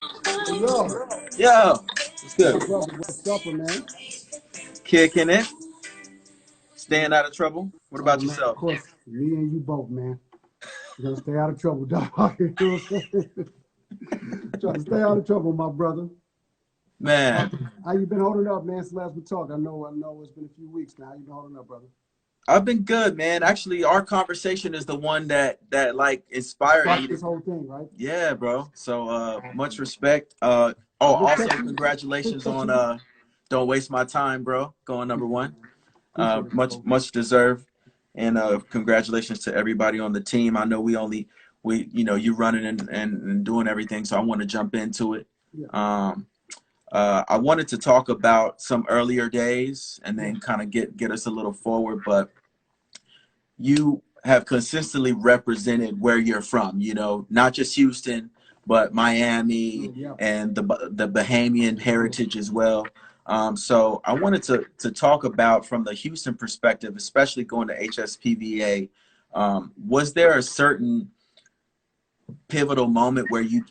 Hey, yo, Yo, what's my good? brother, what's up, man? Kicking it, staying out of trouble. What Oh, about man, of yourself? course, me and you both, man. We're gonna stay out of trouble, dog. You know what I'm saying? Trying to stay out of trouble, my brother. How, Man, how you been holding up, man, since last we talked? I know it's been a few weeks now. How you been holding up, brother? I've been good, man. Actually, our conversation is the one that like inspired me Sparked to. this whole thing, right? Yeah, bro. So much respect. I've been Also catching, been congratulations on catching. Don't Waste My Time, bro. Going number Appreciate one. it, man. Appreciate it, Much bro. much deserved. And congratulations to everybody on the team. I know we you running and doing everything, so I want to jump into it. Yeah, Um, I wanted to talk about some earlier days and yeah, then kind of get us a little forward, but you have consistently represented where you're from, not just Houston, but Miami yeah. and the Bahamian heritage as well. So I wanted to talk about from the Houston perspective, especially going to HSPVA. Was there a certain pivotal moment where you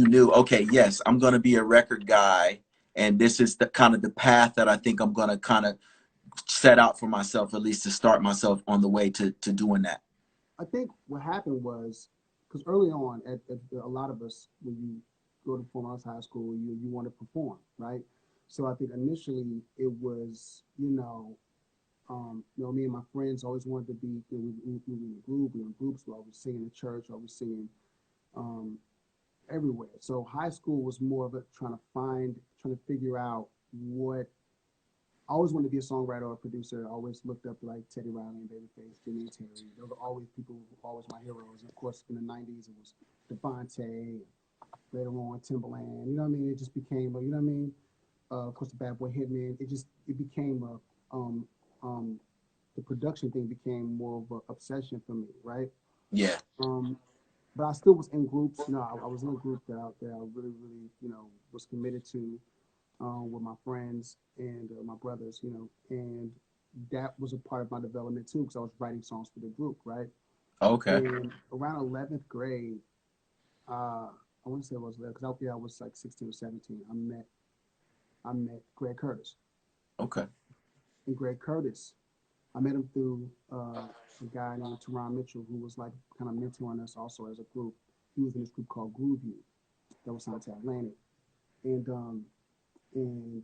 knew, okay, yes, I'm going to be a record guy, and this is the kind of the path that I think I'm going to kind of set out for myself, at least to start myself on the way to doing that? I think what happened was because early on, at a lot of us, when you go to performing arts high school, you want to perform, right? So I think initially it was, me and my friends always wanted to be. We were in a group, we were in groups. We were always singing in church, always singing um, everywhere. So high school was more of a trying to figure out what. I always wanted to be a songwriter or a producer. I always looked up like Teddy Riley and Babyface, Jimmy and Terry. Those are always people who were always my heroes. And of course, in the '90s, it was Devontae. Later on, Timberland. You know what I mean? It just became, you know what I mean? Of course, the Bad Boy Hitman. It became um, the production thing became more of an obsession for me, right? Yeah. Um, but I still was in groups. I was in a group that I really, really, was committed to with my friends and my brothers, and that was a part of my development too, because I was writing songs for the group, right? Okay. And around 11th grade, I want to say it was 11, because I was like 16 or 17. I met Greg Curtis, Okay. and Greg Curtis, I met him through a guy named Teron Mitchell, who was like kind of mentoring us also as a group. He was in this group called Groove You that was signed to Atlantic, and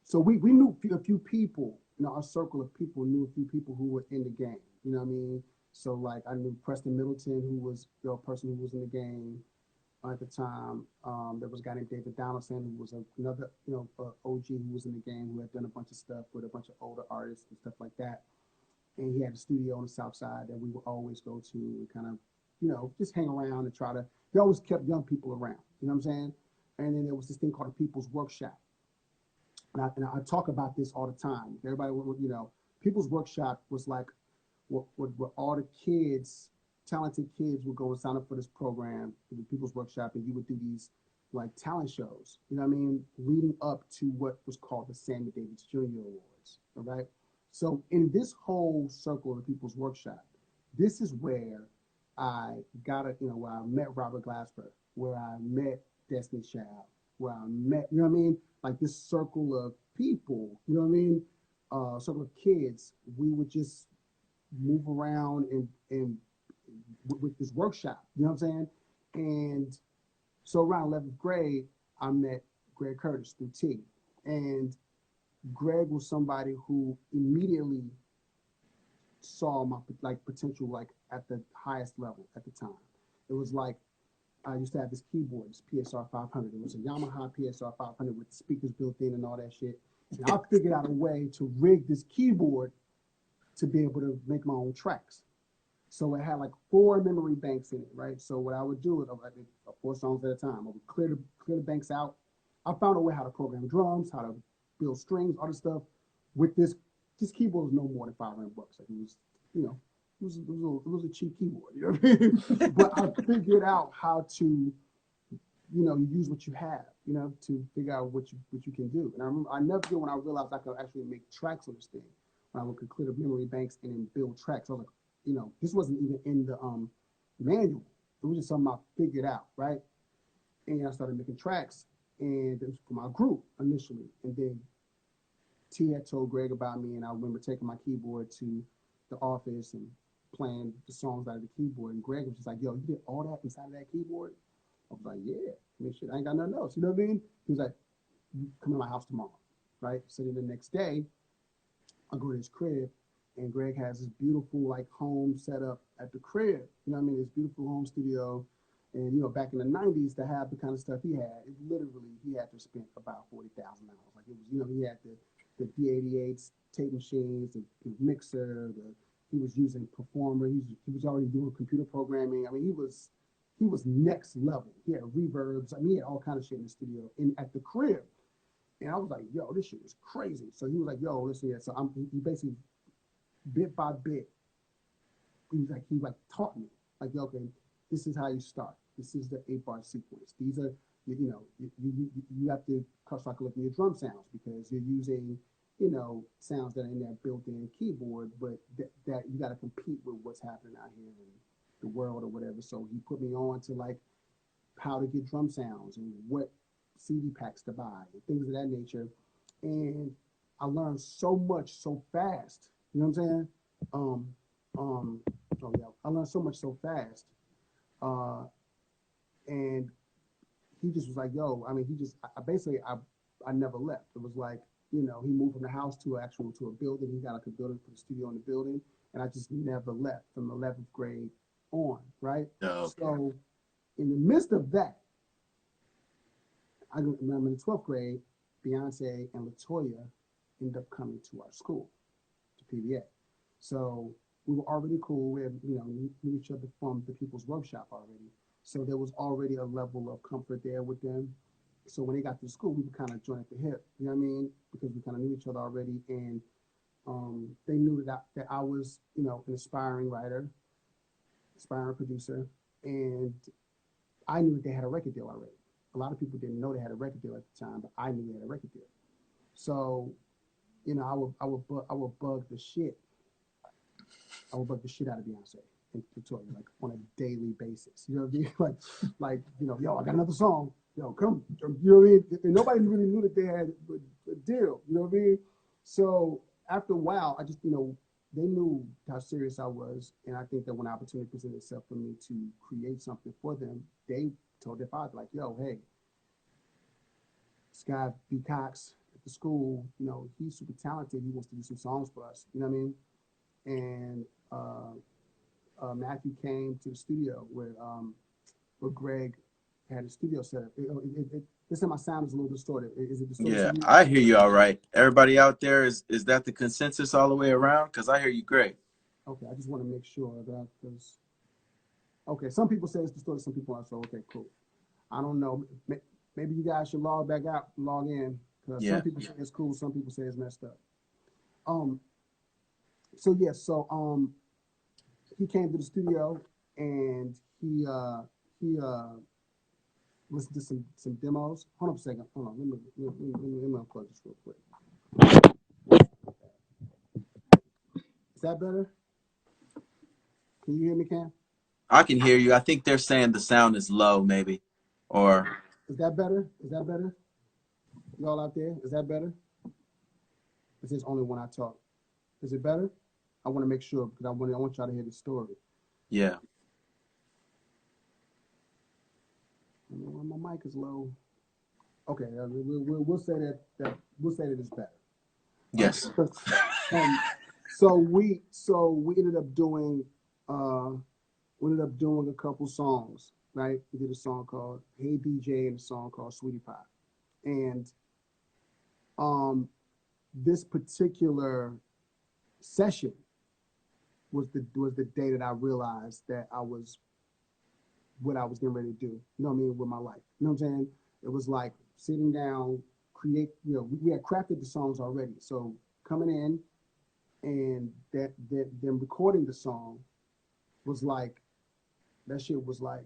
so we knew a few people. Our circle of people knew a few people who were in the game. You know what I mean? So like I knew Preston Middleton, who was the person who was in the game at the time. There was a guy named David Donaldson, who was another OG who was in the game, who had done a bunch of stuff with a bunch of older artists and stuff like that. And he had a studio on the South Side that we would always go to and kind of just hang around and try to. He always kept young people around. You know what I'm saying? And then there was this thing called the People's Workshop, and I talk about this all the time. Everybody, People's Workshop was like what all the kids, talented kids, would go and sign up for this program, the People's Workshop, and you would do these like talent shows. You know what I mean? Leading up to what was called the Sammy Davis Jr. Awards. All right. So in this whole circle of the People's Workshop, this is where I where I met Robert Glasper, where I met Destiny Child, where I met, you know what I mean? Like this circle of people, you know what I mean? Circle of kids, we would just move around and with this workshop, you know what I'm saying? And so around 11th grade, I met Greg Curtis through T. And Greg was somebody who immediately saw my like potential like at the highest level at the time. It was like I used to have this keyboard, this PSR 500. It was a Yamaha PSR 500 with speakers built in and all that shit. And I figured out a way to rig this keyboard to be able to make my own tracks. So it had like 4 memory banks in it, right? So what I would do is I did 4 songs at a time. I would clear the banks out. I found a way how to program drums, how to build strings, all this stuff with this. This keyboard was no more than $500. Like it was, you know, it was a cheap keyboard. You know what I mean? But I figured out how to, you use what you have, to figure out what you can do. And I remember I never did when I realized I could actually make tracks on this thing. When I would clear the memory banks and then build tracks, I was like, this wasn't even in the manual. It was just something I figured out, right? And I started making tracks, and it was for my group initially. And then T had told Greg about me, and I remember taking my keyboard to the office and playing the songs out of the keyboard. And Greg was just like, "Yo, you did all that inside of that keyboard?" I was like, "Yeah, I mean, shit, I ain't got nothing else." You know what I mean? He was like, "You come to my house tomorrow," right? So then the next day, I go to his crib, and Greg has this beautiful like home set up at the crib. You know what I mean? This beautiful home studio. And you know, back in the '90s, to have the kind of stuff he had, it literally he had to spend about $40,000. Like it was, you know, he had the D88s, tape machines, the mixer. He was using Performer. He was already doing computer programming. I mean, he was next level. He had reverbs. I mean, he had all kind of shit in the studio and at the crib. And I was like, yo, this shit is crazy. So he was like, yo, listen, yeah. So he basically bit by bit, he like taught me, like, okay, this is how you start. This is the 8-bar sequence. These are, you know, you have to start collecting your drum sounds because you're using, you know, sounds that are in that built-in keyboard, but that you got to compete with what's happening out here in the world or whatever. So he put me on to like how to get drum sounds and what CD packs to buy and things of that nature. And I learned so much so fast. You know what I'm saying? Um, oh yeah, I learned so much so fast. Uh, and he just was like, yo, I mean, he just, I basically, I never left. It was like, you know, he moved from the house to to a building. He got like a building for the studio in the building. And I just never left from 11th grade on, right? Oh, So in the midst of that, I remember in the 12th grade, Beyonce and LaToya ended up coming to our school, to PBA. So we were already cool. We had, you know, knew each other from the People's Workshop already. So there was already a level of comfort there with them. So when they got to school, we would kind of join at the hip, you know what I mean? Because we kind of knew each other already. And they knew that I was, you know, an aspiring writer, aspiring producer. And I knew that they had a record deal already. A lot of people didn't know they had a record deal at the time, but I knew they had a record deal. So, you know, I would bug the shit. I would bug the shit out of Beyonce and Victoria, like on a daily basis. You know what I mean? Like, you know, yo, I got another song. Yo, come, you know what I mean? And nobody really knew that they had a deal. You know what I mean? So after a while, I just, you know, they knew how serious I was, and I think that when opportunity presented itself for me to create something for them, they told their father, like, yo, hey, Scott B. Cox at the school, you know, he's super talented. He wants to do some songs for us. You know what I mean? And Matthew came to the studio where Greg had a studio set up. This time my sound is a little distorted. Is it distorted to yeah, you? I hear you all right. Everybody out there, is that the consensus all the way around? Because I hear you great. Okay, I just want to make sure that because okay, some people say it's distorted, some people aren't. So okay, cool. I don't know. Maybe you guys should log back out, log in, because some Yeah. people say it's cool, some people say it's messed up. Um. So yes. So he came to the studio and he listened to some demos. Hold on a second. Hold on. Let me unplug this real quick. Is that better? Can you hear me, Cam? I can hear you. I think they're saying the sound is low, maybe. Or, Is that better? Is that better? Y'all out there? Is that better? This is only when I talk. Is it better? I want to make sure because I want y'all to hear the story. yeah. I know when my mic is low. Okay, we'll say that we'll say that it's better. Yes. Um, so we ended up doing uh, a couple songs, right? We did a song called "Hey DJ" and a song called "Sweetie Pie," and this particular session was the day that I realized that I was what I was getting ready to do. You know what I mean with my life. You know what I'm saying? It was like sitting down, create. You know, we had crafted the songs already, so coming in and that them recording the song was like that shit was like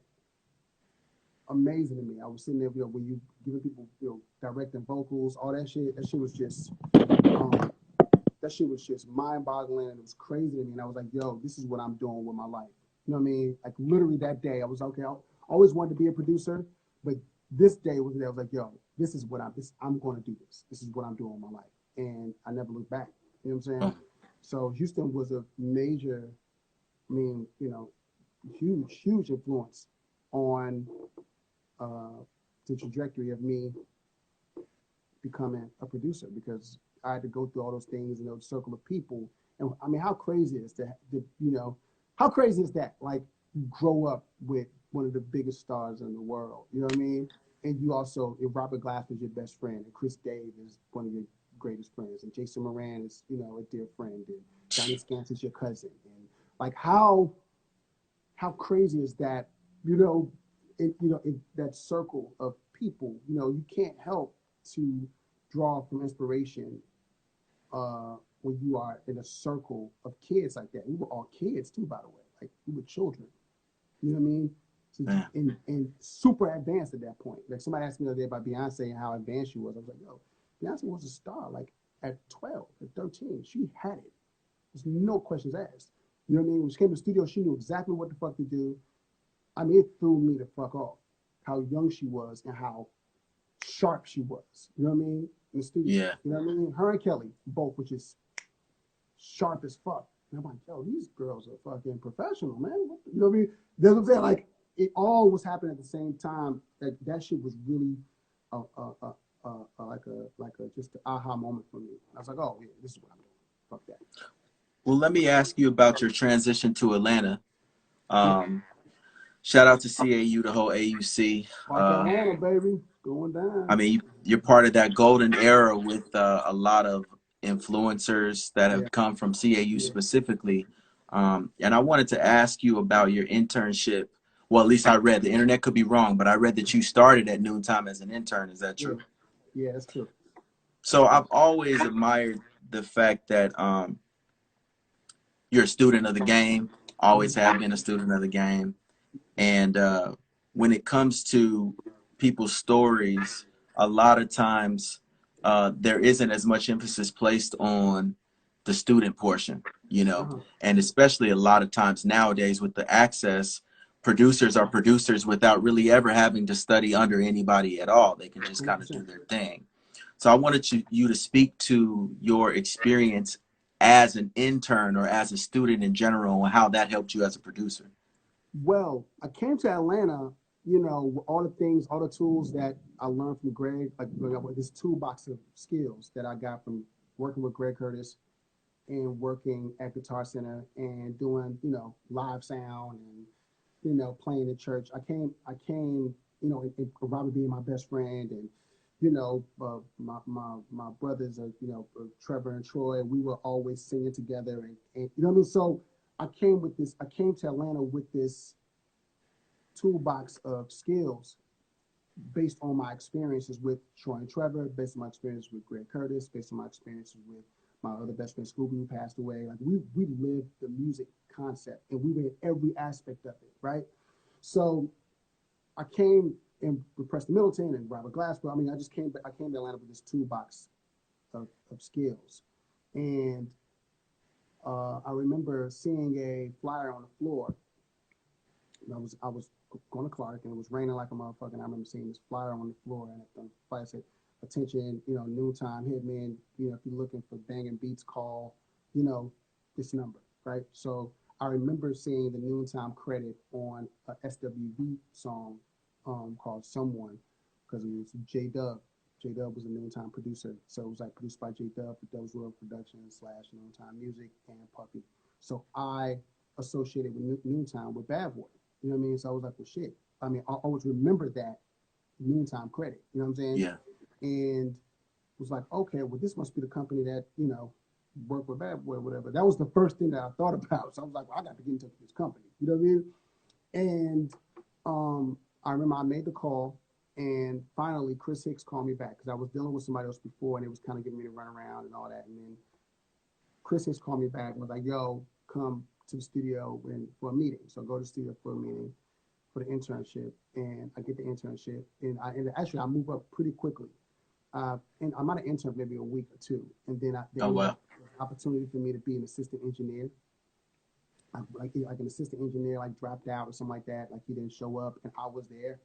amazing to me. I was sitting there, you know, when you giving people, you know, directing vocals, all that shit. Um, that shit was just mind-boggling and it was crazy to me. And I was like, yo, this is what I'm doing with my life. You know what I mean? Like literally that day, I was okay. I always wanted to be a producer, but this day was the day I was like, yo, this is what I'm going to do this. This is what I'm doing in my life. And I never looked back. You know what I'm saying? So Houston was a major, I mean, you know, huge influence on the trajectory of me becoming a producer because I had to go through all those things in those circle of people. And I mean, how crazy is that? You know, how crazy is that? Like, you grow up with one of the biggest stars in the world. You know what I mean? And you also, if Robert Glass was your best friend, and Chris Dave is one of your greatest friends, and Jason Moran is, you know, a dear friend, and Johnny Scance is your cousin, and like how crazy is that? You know, in that circle of people, you know, you can't help to draw from inspiration when you are in a circle of kids like that. We were all kids too, by the way. Like, we were children. You know what I mean? So, and super advanced at that point. Like, somebody asked me the other day about Beyonce and how advanced she was. I was like, yo, Beyonce was a star. Like, at 12, at 13, she had it. There's no questions asked. You know what I mean? When she came to the studio, she knew exactly what the fuck to do. I mean, it threw me the fuck off how young she was and how sharp she was. You know what I mean? In the studio. Yeah. You know what I mean? Her and Kelly, both, which is sharp as fuck. And I'm like, yo, these girls are fucking professional, man. You know what I mean? That's what I'm saying. Like, it all was happening at the same time. That shit was really like a just an aha moment for me. I was like, oh yeah, this is what I'm doing. Fuck that. Well, let me ask you about your transition to Atlanta. Yeah. Shout out to CAU, the whole AUC. Park Atlanta, baby, going I down. mean, you're part of that golden era with a lot of influencers that Yeah, have come from CAU yeah, specifically. And I wanted to ask you about your internship. Well, at least I read. The internet could be wrong, but I read that you started at Noontime as an intern. Is that yeah, true? yeah. That's true. So I've always admired the fact that you're a student of the game, always Mhm. have been a student of the game. And when it comes to people's stories, a lot of times there isn't as much emphasis placed on the student portion, you know, Uh-huh. and especially a lot of times nowadays with the access, producers are producers without really ever having to study under anybody at all. They can just kind of do 100%. their thing. So I wanted you to speak to your experience as an intern or as a student in general and how that helped you as a producer. Well, I came to Atlanta, you know, all the things, all the tools that I learned from Greg, like this toolbox of skills that I got from working with Greg Curtis and working at Guitar Center and doing, you know, live sound and, you know, playing in church. I came, you know, Robert being my best friend and, you know, my brothers, you know, Trevor and Troy, we were always singing together and you know what I mean? So I came to Atlanta with this toolbox of skills based on my experiences with Troy and Trevor, based on my experience with Greg Curtis, based on my experiences with my other best friend Scooby who passed away. Like we lived the music concept and we were in every aspect of it, right? So I came in with Preston Middleton and Robert Glasper. I mean, I came to Atlanta with this toolbox of skills. And I remember seeing a flyer on the floor. And I was going to Clark and it was raining like a motherfucker. And I remember seeing this flyer on the floor and the flyer said, attention, you know, noontime hitman, you know, if you're looking for banging beats, call, you know, this number, right? So I remember seeing the noontime credit on a SWV song called Someone because it was J Dub. J Dub was a noontime producer. So it was like produced by J Dub for Dub's World Productions / Noontime Music and Puppy. So I associated with noontime with Bad Boy. You know what I mean? So I was like, well, shit. I mean, I always remember that noontime credit. You know what I'm saying? Yeah. And was like, okay, well, this must be the company that, you know, work with Bad Boy or whatever. That was the first thing that I thought about. So I was like, well, I got to get in touch with this company. You know what I mean? And I remember I made the call and finally Chris Hicks called me back because I was dealing with somebody else before and it was kind of giving me the runaround and all that. And then Chris Hicks called me back and was like, yo, come to the studio for a meeting. So I go to the studio for a meeting for the internship and I get the internship and actually I move up pretty quickly. And I might have interned maybe a week or two, and then there Oh, ended wow. up an opportunity for me to be an assistant engineer. Like an assistant engineer, like dropped out or something like that. Like he didn't show up, and I was there,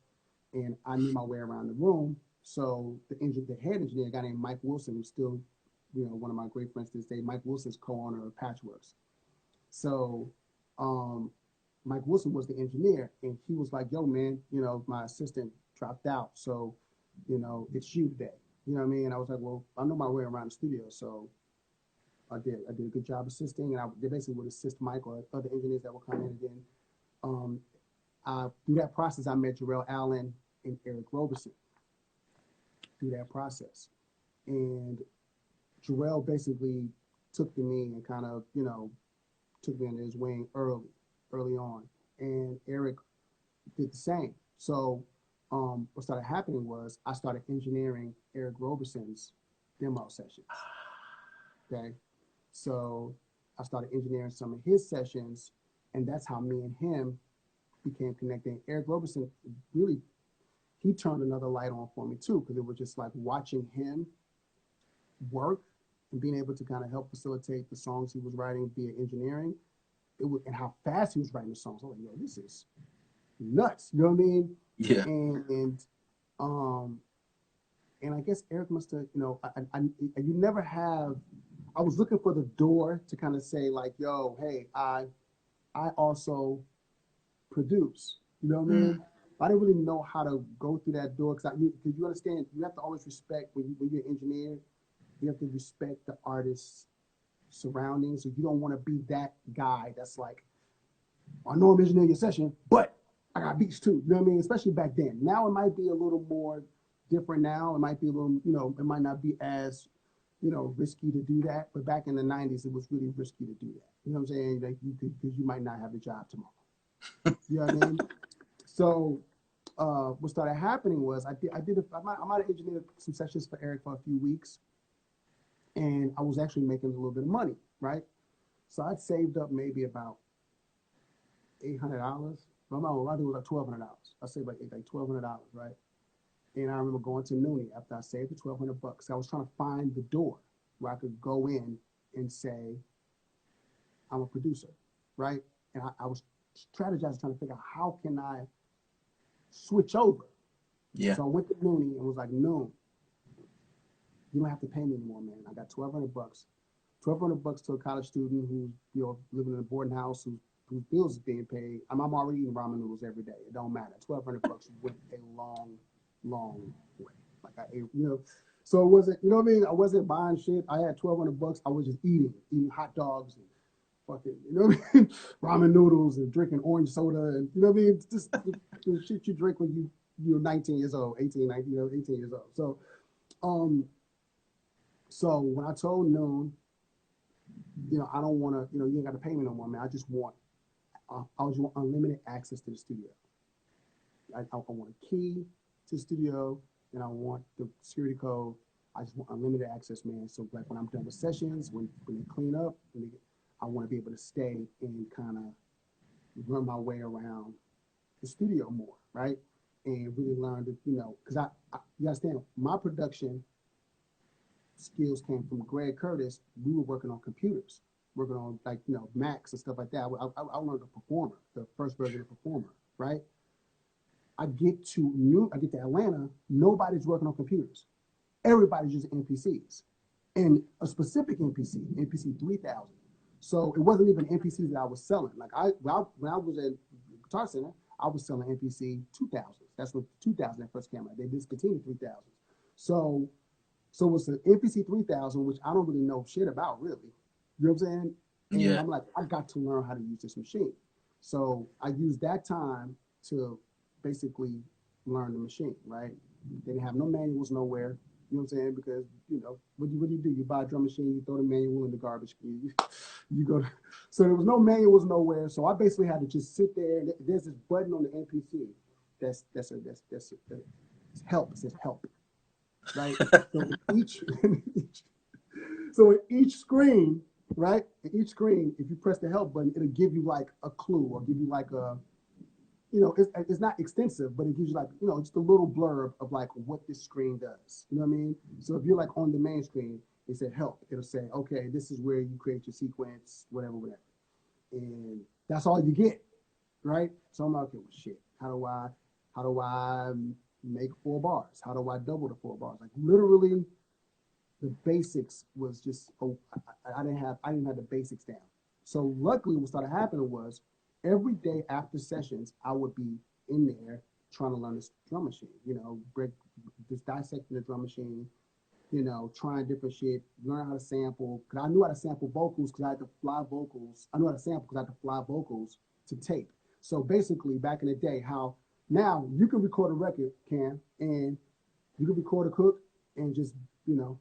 and I knew my way around the room. So the head engineer, a guy named Mike Wilson, who's still, one of my great friends to this day. Mike Wilson's co-owner of Patchworks. So um, Mike Wilson was the engineer, and he was like, "Yo, man, my assistant dropped out, so it's you today." You know what I mean? And I was like, "Well, I know my way around the studio, so I did. I did a good job assisting, and they basically would assist Mike or other engineers that would come in. And then um, through that process, I met Jarrell Allen and Eric Roberson through that process, and Jarrell basically took to me and kind of took me under his wing early on, and Eric did the same. So what started happening was I started engineering Eric Roberson's demo sessions. Okay, so I started engineering some of his sessions, and that's how me and him became connected. Eric Roberson really, he turned another light on for me too, because it was just like watching him work and being able to kind of help facilitate the songs he was writing via engineering. It was, and how fast he was writing the songs. I was like, yo, this is nuts. You know what I mean? Yeah. Um, and I guess Eric must have, you never have. I was looking for the door to kind of say like, yo, hey, I also produce. You know what I mean? I didn't really know how to go through that door because you understand you have to always respect when you're an engineer. You have to respect the artist's surroundings. So you don't want to be that guy that's like, I know I'm engineering your session, but I got beats too. You know what I mean? Especially back then. Now it might be a little more different now. It might be a little, it might not be as, risky to do that. But back in the 90s, it was really risky to do that. You know what I'm saying? Like because you might not have a job tomorrow. You know what I mean? So what started happening was I might have engineered some sessions for Eric for a few weeks, and I was actually making a little bit of money, right? So I'd saved up maybe about $800. No, I think it was like $1,200. I saved like $1,200, right? And I remember going to Nooney after I saved the $1,200. I was trying to find the door where I could go in and say, I'm a producer, right? And I was strategizing, trying to figure out how can I switch over. Yeah. So I went to Nooney and was like, Noon, you don't have to pay me anymore, man. I got $1,200. $1,200 to a college student who's living in a boarding house whose bills is being paid. I'm already eating ramen noodles every day. It don't matter. $1,200 went a long way. Like I ate, So it wasn't, you know what I mean? I wasn't buying shit. I had $1,200. I was just eating hot dogs and fucking, ramen noodles and drinking orange soda and you know what I mean? Just the shit you drink when you're 19 years old, 18, 19, 18 years old. So when I told Noon, I don't want to, you ain't got to pay me no more, man. I just want unlimited access to the studio. I want a key to the studio, and I want the security code. I just want unlimited access, man. So like when I'm done with sessions, when they clean up, I want to be able to stay and kind of run my way around the studio more, right? And really learn to, because you understand, my production skills came from Greg Curtis. We were working on computers, working on Macs and stuff like that. I learned a Performer, the first version of Performer, right? I get to Atlanta, nobody's working on computers. Everybody's using MPCs, and a specific MPC 3000. So it wasn't even MPCs that I was selling. Like when I was at Guitar Center, I was selling MPC 2000s. That's when 2000 first came out. They discontinued 3000s. So it's an MPC 3000, which I don't really know shit about, really. You know what I'm saying? And Yeah. I'm like, I got to learn how to use this machine. So I used that time to basically learn the machine, right? They didn't have no manuals nowhere. You know what I'm saying? Because, what do you do? You buy a drum machine, you throw the manual in the garbage can. You go. So there was no manuals nowhere. So I basically had to just sit there. There's this button on the MPC that's help. It says help. Right? So in each screen, right? In each screen, if you press the help button, it'll give you like a clue or give you like a, it's not extensive, but it gives you like, just a little blurb of like what this screen does. You know what I mean? So if you're like on the main screen, it said help. It'll say, okay, this is where you create your sequence, whatever. And that's all you get, right? So I'm like, okay, well, shit. How do I How do I make 4 bars? How do I double the 4 bars? Like literally, the basics was just I didn't have the basics down. So luckily, what started happening was every day after sessions, I would be in there trying to learn this drum machine. Just dissecting the drum machine. Trying different shit, learn how to sample. Cause I knew how to sample vocals because I had to fly vocals. I knew how to sample because I had to fly vocals to tape. So basically, back in the day, how now you can record a record, Cam, and you can record a cook and just, you know,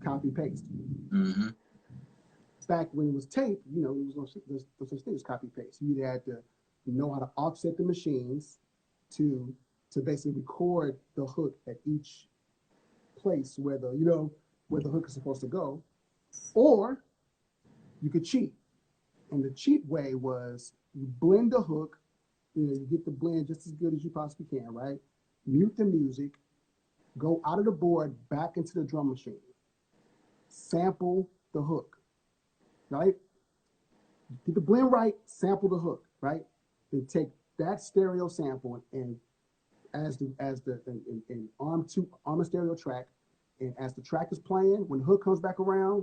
copy paste. Mm-hmm. Back when it was tape, there was no such thing as copy paste. You either had to know how to offset the machines to basically record the hook at each place where the hook is supposed to go, or you could cheat. And the cheat way was you blend the hook, you get the blend just as good as you possibly can, right? Mute the music, go out of the board back into the drum machine, sample the hook, right? Get the blend right, sample the hook, right? Then take that stereo sample and in arm a stereo track, and as the track is playing, when the hook comes back around,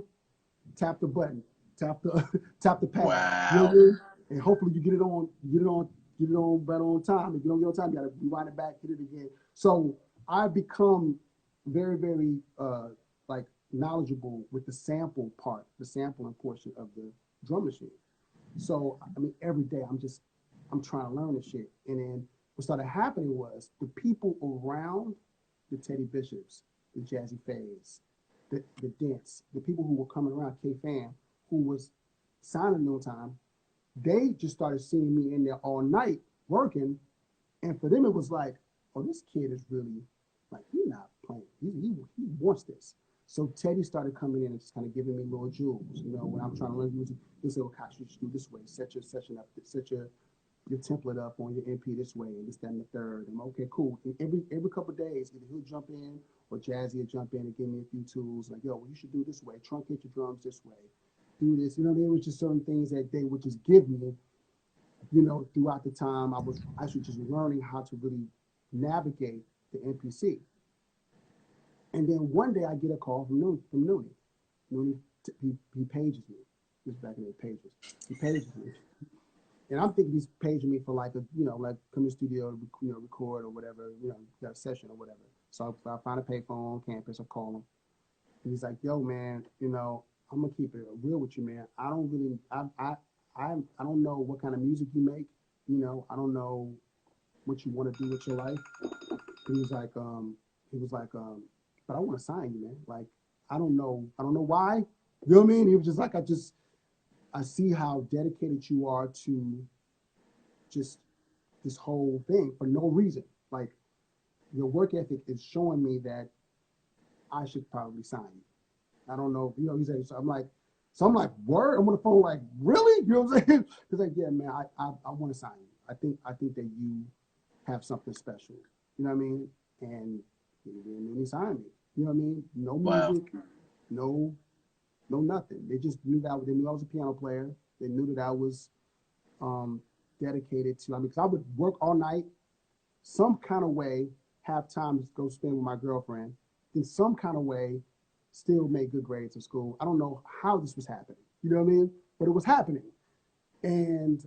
tap the button, tap the tap the pad. You know what I Wow. mean? And hopefully you get it on right on time. If you don't get on time, you gotta rewind it back, hit it again. So I become very, very like knowledgeable with the sampling portion of the drum machine. So I mean, every day I'm trying to learn this shit. And then what started happening was the people around the Teddy Bishops, the Jazzy Fays, the Dents, the people who were coming around, K-Fam, who was signing no time, they just started seeing me in there all night working. And for them, it was like, oh, this kid is really like, he's not playing. He wants this. So Teddy started coming in and just kind of giving me little jewels. When I'm trying to learn music, he said, well, Cox, you should do this way. Set your session up, set your template up on your MP this way, and this, that, and the third. And okay, cool. And every couple of days, either he'll jump in or Jazzy will jump in and give me a few tools. Like, yo, well, you should do this way. Truncate your drums this way. Do this. There was just certain things that they would just give me, throughout the time I was actually just learning how to really navigate the MPC. And then one day I get a call from Noonie. Noonie, he pages me. This is back in the pages. He pages me. And I'm thinking he's paging me for like like come to the studio, record or whatever, got a session or whatever. So I find a payphone on campus, I call him. And he's like, yo, man, I'm gonna keep it real with you, man. I don't really, I don't know what kind of music you make. I don't know what you want to do with your life. And he was like, but I want to sign you, man. Like, I don't know why. You know what I mean? He was just like, I see how dedicated you are to just this whole thing for no reason. Like, your work ethic is showing me that I should probably sign you. I don't know, he said, so I'm like, word? I'm on the phone like, really? You know what I'm saying? He's like, yeah, man, I want to sign you. I think that you have something special. You know what I mean? And he signed me. You know what I mean? No Wow. music, no nothing. They just knew they knew I was a piano player. They knew that I was dedicated to, because I would work all night, some kind of way, have time to go spend with my girlfriend, in some kind of way, still make good grades in school. I don't know how this was happening. You know what I mean? But it was happening. And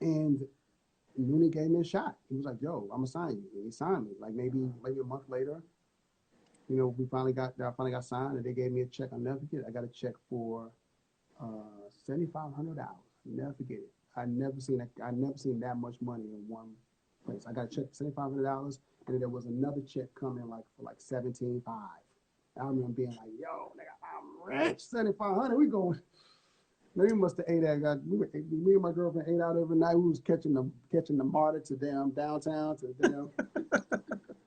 and Mooney gave me a shot. He was like, yo, I'm gonna sign you. And he signed me. Like maybe a month later, I finally got signed, and they gave me a check. I'll never forget it. I got a check for $7,500. Never forget it. I never seen that much money in one place. I got a check for $7,500, and then there was another check coming for like 17,500. I remember being like, yo, nigga, I'm rich. 7,500. We going. We must have ate that. Me and my girlfriend ate out every night. We was catching the MARTA to damn downtown to damn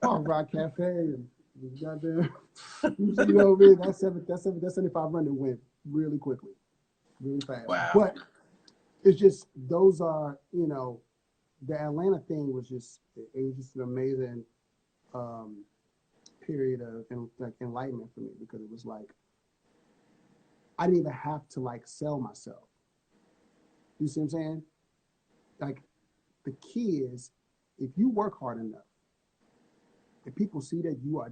Park Rock Cafe and goddamn. That 7,500 went really quickly, really fast. Wow. But it's just those are the Atlanta thing was just an amazing period of enlightenment for me, because it was like I didn't even have to sell myself. You see what I'm saying? Like the key is if you work hard enough, if people see that you are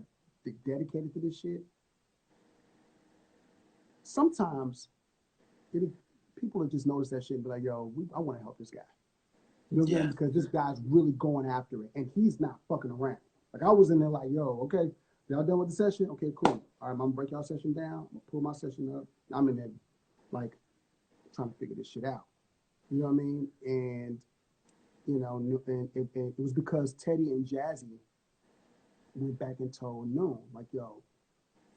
dedicated to this shit, sometimes it, people will just notice that shit and be like, yo, I want to help this guy. You know what I'm Yeah. saying? Because this guy's really going after it and he's not fucking around. Like I was in there like, yo, okay, y'all done with the session? Okay, cool. All right, I'm gonna break y'all session down. I'm gonna pull my session up. I'm in there like trying to figure this shit out. You know what I mean? And you know, and it was because Teddy and Jazzy went back and told Noon, like, yo,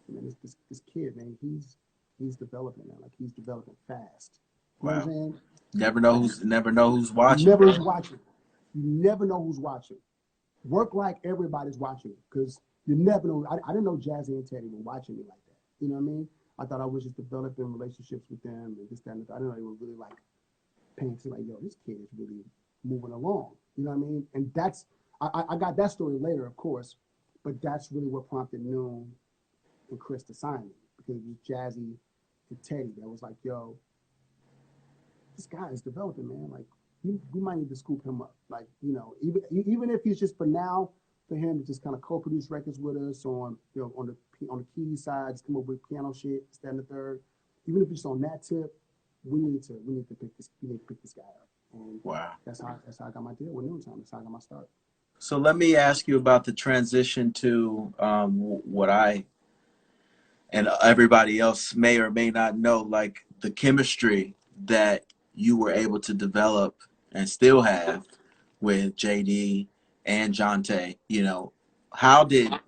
man, this kid, man, he's developing now. Like he's developing fast. You know what I'm Wow. saying? Like Never know who's watching. never who's watching. You never know who's watching. Work like everybody's watching because you never know. I didn't know Jazzy and Teddy were watching me like that. You know what I mean? I thought I was just developing relationships with them and this, that, and that. I didn't know they were really like paying attention, like, yo, this kid is really moving along. You know what I mean? And that's, I got that story later, of course, but that's really what prompted Noon and Chris to sign me because it was Jazzy and Teddy that was like, yo, this guy is developing, man. Like, we might need to scoop him up. Like, you know, even if it's just for now, for him to just kind of co-produce records with us on, you know, on the key side, just come up with piano shit, this, that, and the third. Even if it's on that tip, we need to pick this guy up. And Wow. that's how I got my deal with Noontime. That's how I got my start. So let me ask you about the transition to what I and everybody else may or may not know, like the chemistry that you were able to develop and still have with JD and Jonte. You know, how did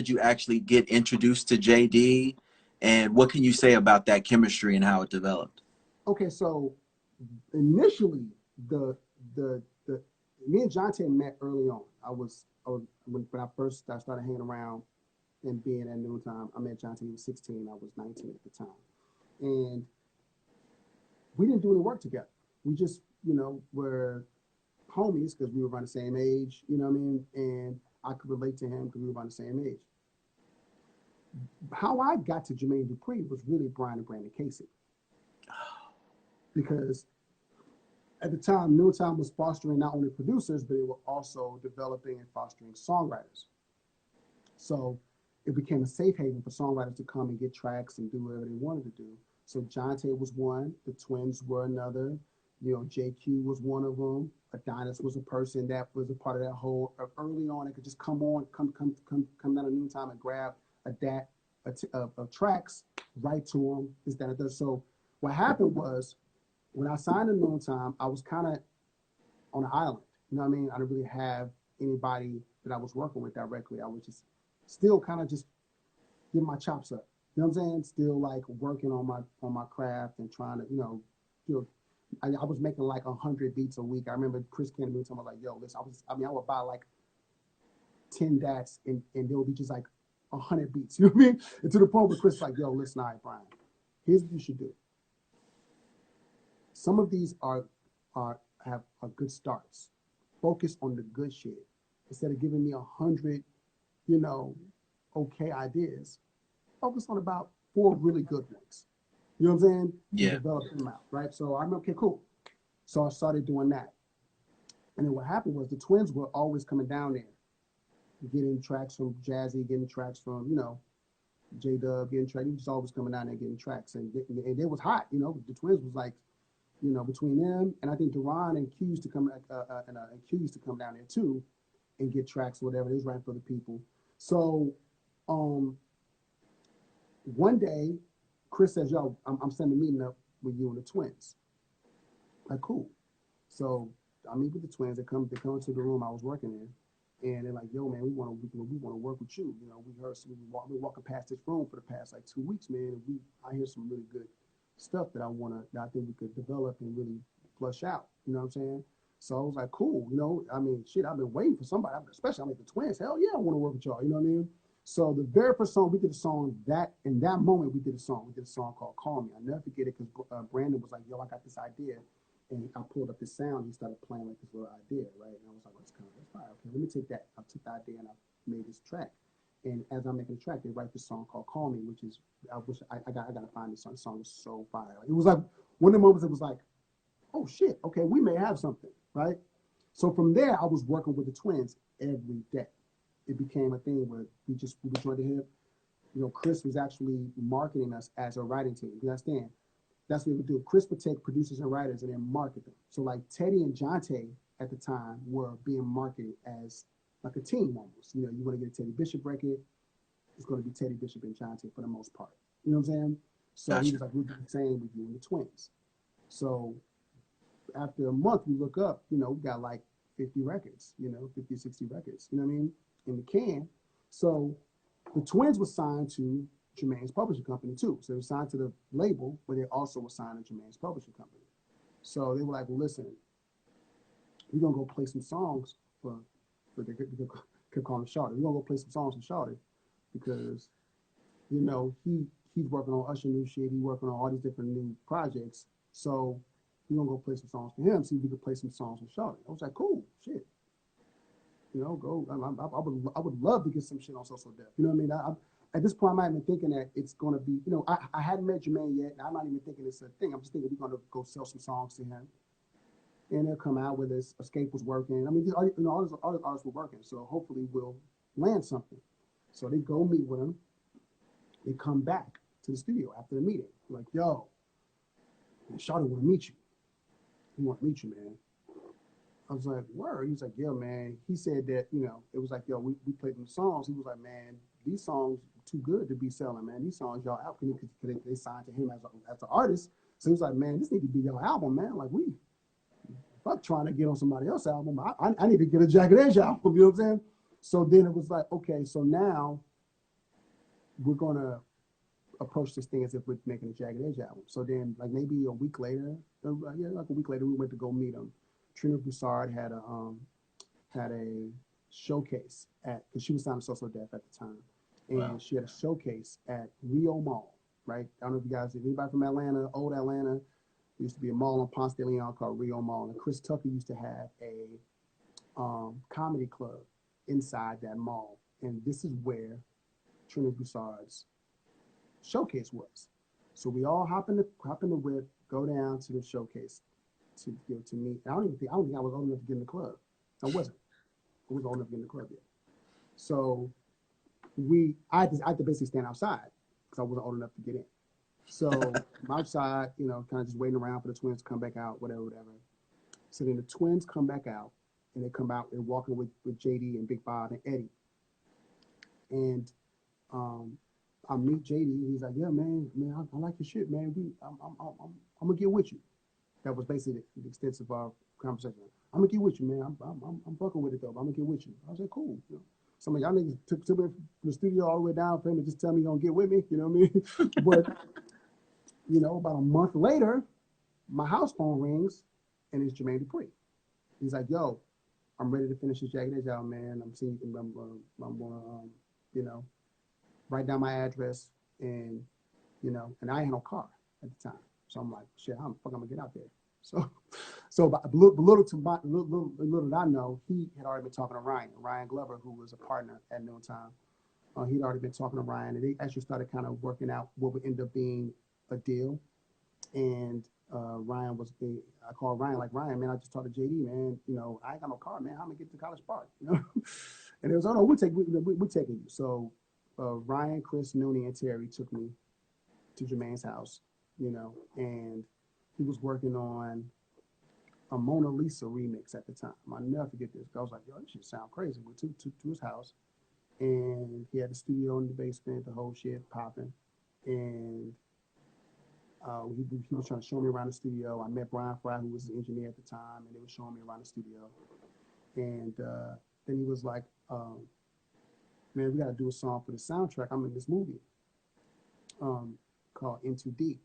you actually get introduced to JD, and what can you say about that chemistry and how it developed? Okay, so initially the me and Jonte met early on. When I started hanging around and being at Noontime. I met Jonte. He was 16. I was 19 at the time, and we didn't do any work together. We just, you know, were homies because we were around the same age. You know what I mean? And I could relate to him because we were around the same age. How I got to Jermaine Dupri was really Brian and Brandon Casey because at the time, Noontime was fostering not only producers, but they were also developing and fostering songwriters. So it became a safe haven for songwriters to come and get tracks and do whatever they wanted to do. So Jonte was one, the Twins were another, you know, JQ was one of them. Adonis was a person that was a part of that whole early on. It could just come down at Noontime and grab a dat of tracks, write to them, this, that, and that. So what happened was when I signed to Noontime, I was kind of on an island. You know what I mean? I didn't really have anybody that I was working with directly. I was just still kind of just getting my chops up. You know what I'm saying? Still like working on my craft and trying to, you know, I was making like 100 beats a week. I remember Chris Kandid talking about like, yo, listen, I would buy like 10 dats and there would be just like 100 beats. You know what I mean? And to the point where Chris was like, yo, listen, all right, Brian, here's what you should do. Some of these are good starts. Focus on the good shit instead of giving me 100, you know, okay ideas. Focus on about 4 really good ones. You know what I'm saying? And Yeah. develop them out, right? So I'm okay, cool. So I started doing that. And then what happened was the Twins were always coming down there, getting tracks from Jazzy, getting tracks from, you know, J-Dub, getting tracks. He was always coming down there getting tracks. And it was hot, you know. The Twins was like, you know, between them and I think Duran and Q used to come Q used to come down there too and get tracks or whatever. They was writing for the people. So one day Chris says, yo, I'm sending a meeting up with you and the Twins. Like, cool. So I meet with the Twins. They come into the room I was working in, and they're like, yo, man, we want to work with you. You know, we heard some, we walking past this room for the past like 2 weeks, man. And I hear some really good stuff that I think we could develop and really flush out. You know what I'm saying? So I was like, cool. You know, I mean, shit, I've been waiting for somebody, especially I mean the Twins. Hell yeah, I want to work with y'all. You know what I mean? So the very first song we did a song that in that moment we did a song called "Call Me." I'll never forget it because Brandon was like, "Yo, I got this idea," and I pulled up this sound. He started playing like this little idea, right? And I was like, "That's kind of that's fine. Okay, let me take that." I took the idea and I made this track. And as I'm making the track, they write this song called "Call Me," which is I gotta find this song. The song is so fire. It was like one of the moments. It was like, "Oh shit, okay, we may have something," right? So from there, I was working with the twins every day. It became a thing where we joined the hip. You know, Chris was actually marketing us as a writing team. You understand? That's what we would do. Chris would take producers and writers and then market them. So like Teddy and Jonte at the time were being marketed as like a team almost. You know, you want to get a Teddy Bishop record, it's going to be Teddy Bishop and Jonte for the most part. You know what I'm saying? So he Gotcha. was like, we'll do the same with you and the twins. So after a month, we look up, you know, we got like 50 records, you know, 50, 60 records, you know what I mean, in the can. So the twins were signed to Jermaine's publishing company too. So they were signed to the label, but they also were signed to Jermaine's publishing company. So they were like, well, listen, we're going to go play some songs for they kept calling him Shawty. We're going to go play some songs for Shawty because, you know, he's working on Usher new shit. He's working on all these different new projects. So we're going to go play some songs for him, see if we could play some songs for Shawty. I was like, cool, shit. You know, go. I would love to get some shit on So So Def. You know what I mean? At this point, I'm not even thinking that it's going to be, you know, I hadn't met Jermaine yet, and I'm not even thinking it's a thing. I'm just thinking we're going to go sell some songs to him. And they'll come out with this. Escape was working. I mean, you know, all the artists were working. So hopefully we'll land something. So they go meet with him. They come back to the studio after the meeting. Like, yo, Shawty want to meet you. He want to meet you, man. I was like, word. He was like, yeah, man. He said that, you know, it was like, yo, we played them songs. He was like, man, these songs too good to be selling, man. These songs y'all out because they signed to him as an artist. So he was like, man, this need to be your album, man. Like fuck trying to get on somebody else's album. I need to get a Jagged Edge album. You know what I'm saying? So then it was like, okay, so now we're gonna approach this thing as if we're making a Jagged Edge album. So then, like maybe a week later, like a week later, we went to go meet him. Trina Broussard had a showcase because she was signed to So So Def at the time, and wow. She had a showcase at Rio Mall. Right? I don't know if you guys, anybody from Atlanta, old Atlanta. There used to be a mall on Ponce de Leon called Rio Mall, and Chris Tucker used to have a comedy club inside that mall, and this is where Trina Broussard's showcase was. So we all hop in the whip, go down to the showcase to meet. I don't think I was old enough to get in the club. I wasn't old enough to get in the club yet. So I had to basically stand outside because I wasn't old enough to get in. So I'm outside, you know, kind of just waiting around for the twins to come back out, whatever. So then the twins come back out, and they come out, they're walking with JD and Big Bob and Eddie. And I meet JD. He's like, yeah, man, I like your shit, man. I'm gonna get with you. That was basically the extent of our conversation. I'm gonna get with you, man. I'm fucking with it though. But I'm gonna get with you. I was like, cool. You know? Some of y'all niggas took me from the studio all the way down for him to just tell me you're gonna get with me. You know what I mean? But you know, about a month later, my house phone rings, and it's Jermaine Dupri. He's like, yo, I'm ready to finish this Jagged Edge out, man. I'm gonna, you know, write down my address, and you know, and I ain't had no car at the time, so I'm like, shit, how the fuck I'm gonna get out there? So little did I know, he had already been talking to Ryan Glover, who was a partner at Noontime. He'd already been talking to Ryan, and they actually started kind of working out what would end up being a deal. And Ryan I called Ryan, like, Ryan, man, I just talked to JD, man. You know, I ain't got no car, man. How am I get to College Park? You know, and it was, oh no, we're taking you. So Ryan, Chris, Nooney, and Terry took me to Jermaine's house, you know, and he was working on a Mona Lisa remix at the time. I'll never forget this. I was like, yo, this shit sound crazy. We took to his house, and he had the studio in the basement, the whole shit popping, and he was trying to show me around the studio. I met Brian Fry, who was the engineer at the time, and they were showing me around the studio. And then he was like, man, we got to do a song for the soundtrack. I'm in this movie called Into Deep,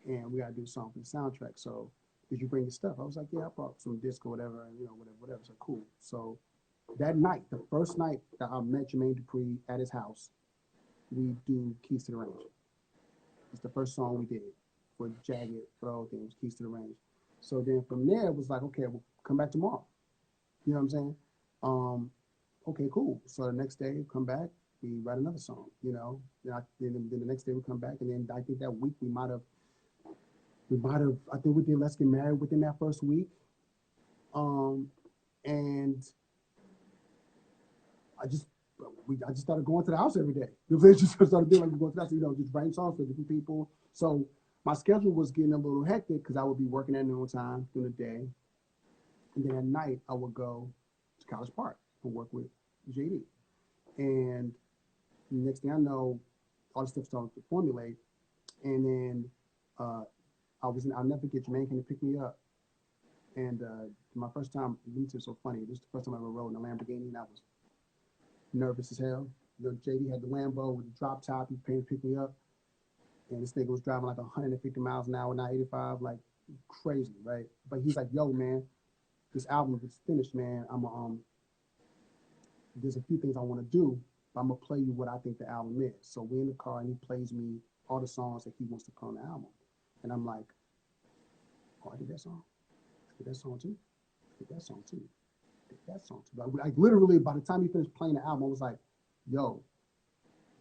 and we got to do a song for the soundtrack. So did you bring your stuff? I was like, yeah, I brought some disc or whatever, and, you know, whatever. So cool. So that night, the first night that I met Jermaine Dupri at his house, we do Keys to the Range. It's the first song we did for Jagged, for the whole thing. It was Keys to the Range. So then from there, it was like, okay, we'll come back tomorrow. You know what I'm saying? Okay, cool. So the next day, come back, we write another song, you know. Then the next day we come back, and then I think that week I think we did Let's Get Married within that first week. And I just I just started going to the house every day. You know, just started doing like going to the house, just writing songs for different people. So my schedule was getting a little hectic because I would be working at noon time during the day, and then at night I would go to College Park and work with JD. And the next thing I know, all this stuff started to formulate. And then I'll never forget, Jermaine came to pick me up. And my first time, this is so funny. This is the first time I ever rode in a Lamborghini, and I was nervous as hell. JD had the Lambo with the drop top. He came to pick me up, and this nigga was driving like 150 miles an hour, not 85, like crazy, right? But he's like, "Yo, man, this album is finished, man. There's a few things I want to do, but I'm gonna play you what I think the album is." So we're in the car, and he plays me all the songs that he wants to put on the album, and I'm like, "Oh, I did that song. I did that song too. I did that song too. I did that song too." Like literally, by the time he finished playing the album, I was like, "Yo,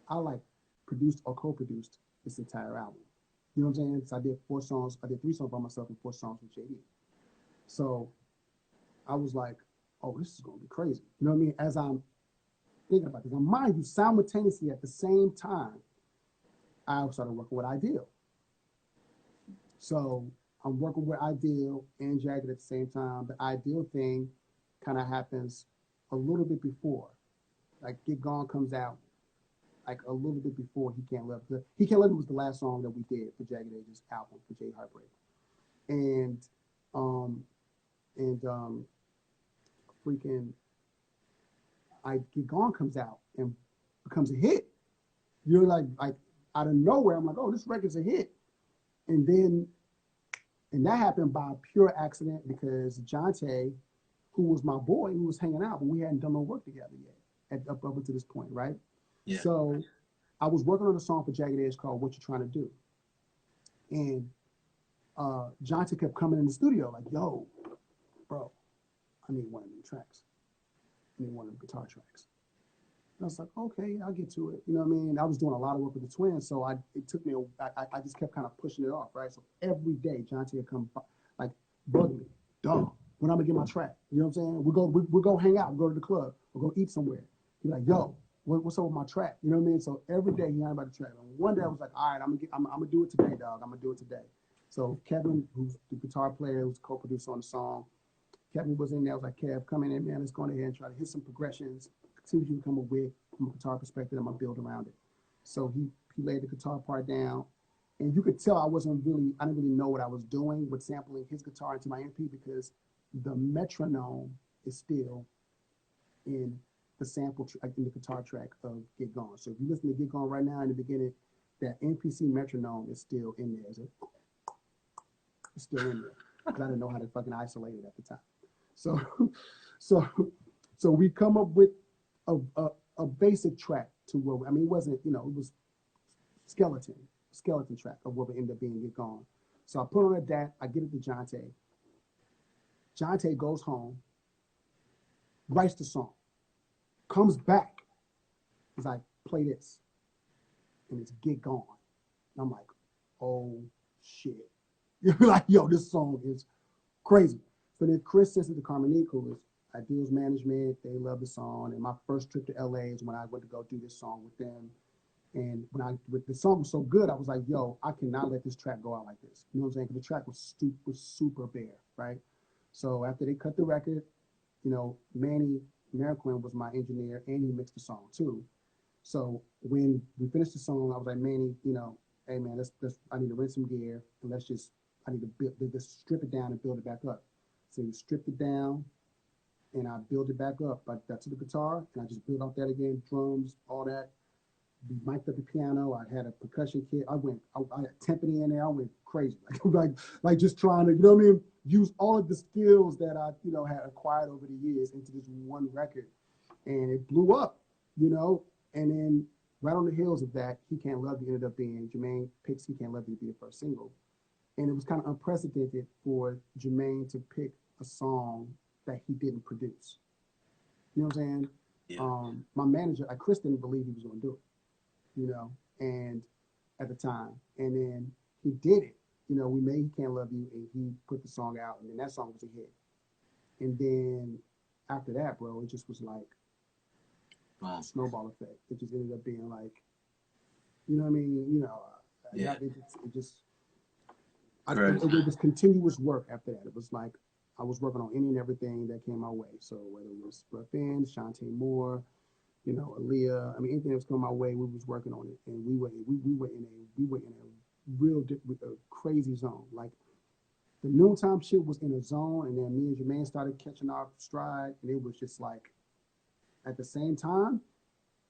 I like produced or co-produced this entire album." You know what I'm saying? So I did 4 songs. I did 3 songs by myself and 4 songs with JD. So I was like, "Oh, this is gonna be crazy." You know what I mean? As I'm thinking about this, now mind you, simultaneously at the same time, I started working with Ideal. So I'm working with Ideal and Jagged at the same time. The Ideal thing kind of happens a little bit before. Like Get Gone comes out like a little bit before He Can't Love. He Can't Love Me was the last song that we did for Jagged Edge's album for J Heartbreak. And um and freaking I Get Gone comes out and becomes a hit. You're like out of nowhere, I'm like, "Oh, this record's a hit." And then and that happened by pure accident because Jonte, who was my boy, who was hanging out, but we hadn't done no work together yet up until this point, right? Yeah. So I was working on a song for Jagged Edge called "What You Trying to Do," and Jonte kept coming in the studio like, "Yo, bro, I need one of them tracks. I need one of them guitar tracks." And I was like, "Okay, I'll get to it." You know what I mean? I was doing a lot of work with the Twins, so it took me. I just kept kind of pushing it off, right? So every day, Jonte would come like bug me, "Dog, when I'm gonna get my track?" You know what I'm saying? We go hang out, we go to the club, we'll go eat somewhere. He's like, "Yo, what's up with my track?" You know what I mean? So every day he had about the track. And one day I was like, "All right, I'm gonna do it today, dog. I'm gonna do it today." So Kevin, who's the guitar player, who's co-producer on the song, Kevin was in there. I was like, "Kev, come in, man. Let's go ahead and try to hit some progressions. See what you can come up with from a guitar perspective. I'm gonna build around it." So he laid the guitar part down, and you could tell I didn't really know what I was doing with sampling his guitar into my MP because the metronome is still in the sample in the guitar track of Get Gone. So if you listen to Get Gone right now in the beginning, that MPC metronome is still in there. It's still in there because I didn't know how to fucking isolate it at the time. So, so, so we come up with a basic track to what, I mean, it wasn't, it was skeleton track of what would end up being Get Gone. So I put on a DAT, I get it to Jonte. Jonte goes home, writes the song, comes back. He's like, "Play this." And it's Get Gone. And I'm like, "Oh shit." You're like, "Yo, this song is crazy." So then Chris says to Carmonique, who is Ideal's management, they love the song. And my first trip to LA is when I went to go do this song with them. And when the song was so good, I was like, "Yo, I cannot let this track go out like this." You know what I'm saying? Because the track was super bare, right? So after they cut the record, Manny Marroquin was my engineer and he mixed the song too. So when we finished the song, I was like, "Manny, hey man, I need to rent some gear and I need to let's strip it down and build it back up." So we stripped it down and I built it back up. I got to the guitar and I just built off that again, drums, all that. We mic'd up the piano. I had a percussion kit. I had timpani in there. I went crazy, like just trying to, use all of the skills that I, had acquired over the years into this one record, and it blew up, And then right on the heels of that, He Can't Love You ended up being Jermaine picks He Can't Love You to be the first single, and it was kind of unprecedented for Jermaine to pick a song that he didn't produce. You know what I'm saying? Yeah. My manager, Chris, didn't believe he was going to do it. And at the time. And then he did it. We made He Can't Love You and he put the song out and then that song was a hit. And then after that, bro, it just was like a Wow. snowball effect. It just ended up being like, you know what I mean? You know, Yeah. it just Crazy. it was continuous work after that. It was like I was working on any and everything that came my way. So whether it was Ruffin, Shantae Moore, you know, Aaliyah, I mean, anything that was coming my way, we was working on it, and we were in a real a crazy zone. Like the noontime shit was in a zone, and then me and Jermaine started catching our stride, and it was just like at the same time,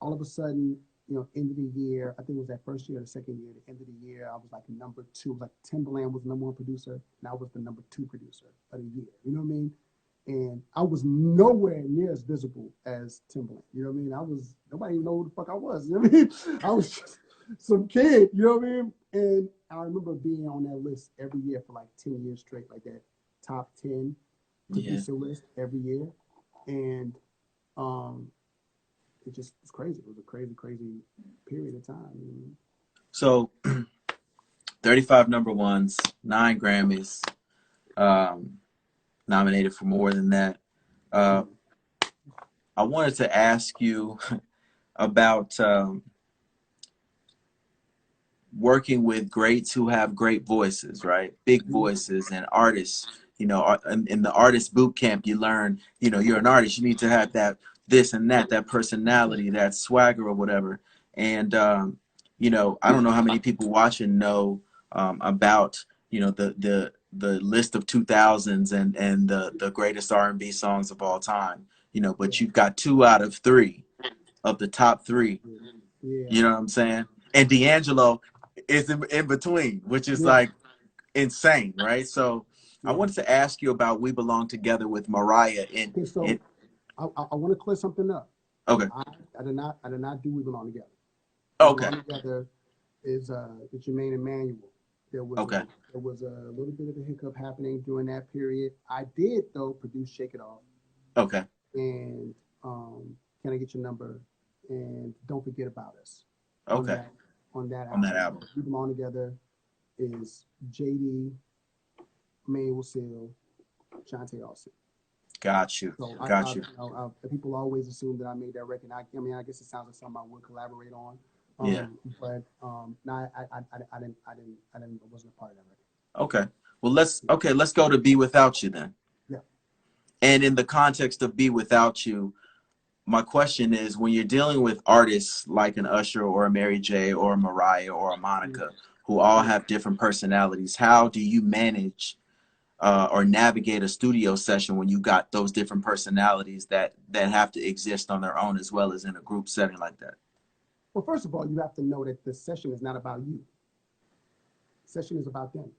all of a sudden, you know, end of the year, I think it was that first year or the second year, the end of the year, I was like number two. It was like Timbaland was the number one producer, and I was the number two producer of the year. You know what I mean? And I was nowhere near as visible as Timbaland. You know what I mean? I was nobody even know who the fuck I was. You know what I mean? I was just some kid. You know what I mean? And I remember being on that list every year for like 10 years straight, like that top 10 Yeah. producer list every year, and um, it just was crazy. It was a crazy, crazy period of time. You know? So 35 number ones, 9 Grammys, um, nominated for more than that. Uh, Yeah. I wanted to ask you about working with greats who have great voices, right? Big Mm-hmm. voices and artists. You know, in the artist boot camp, you learn, you know, you're an artist. You need to have that, this and that personality, that swagger or whatever. And, you know, I don't know how many people watching know about, you know, the list of 2000s and the greatest R&B songs of all time, you know, Yeah. but you've got 2 out of 3 of the top 3. Yeah. Yeah. You know what I'm saying? And D'Angelo is in between, which is Yeah. like insane, right? So I Yeah. wanted to ask you about "We Belong Together" with Mariah. Okay, In so I want to clear something up. okay, I, I did not do We Belong Together. We okay, Belong Together is Jermaine Emmanuel. There was a okay, there was a little bit of a hiccup happening during that period. I did though produce Shake It Off okay, and Can I Get Your Number and Don't Forget About Us on okay. that On that album. album, We Belong Together is JD, Manuel Seal, Shantae Austin. got you, So got you. people always assume that I made that record. I mean, I guess it sounds like something I would collaborate on. Yeah, But no, I wasn't a part of that record. okay. Well, let's go to "Be Without You" then. Yeah. And in the context of "Be Without You," my question is, when you're dealing with artists like an Usher or a Mary J or a Mariah or a Yeah. Monica, who all Yeah. have different personalities, how do you manage or navigate a studio session when you got those different personalities that have to exist on their own as well as in a group setting like that? Well, first of all, you have to know that the session is not about you. The session is about them.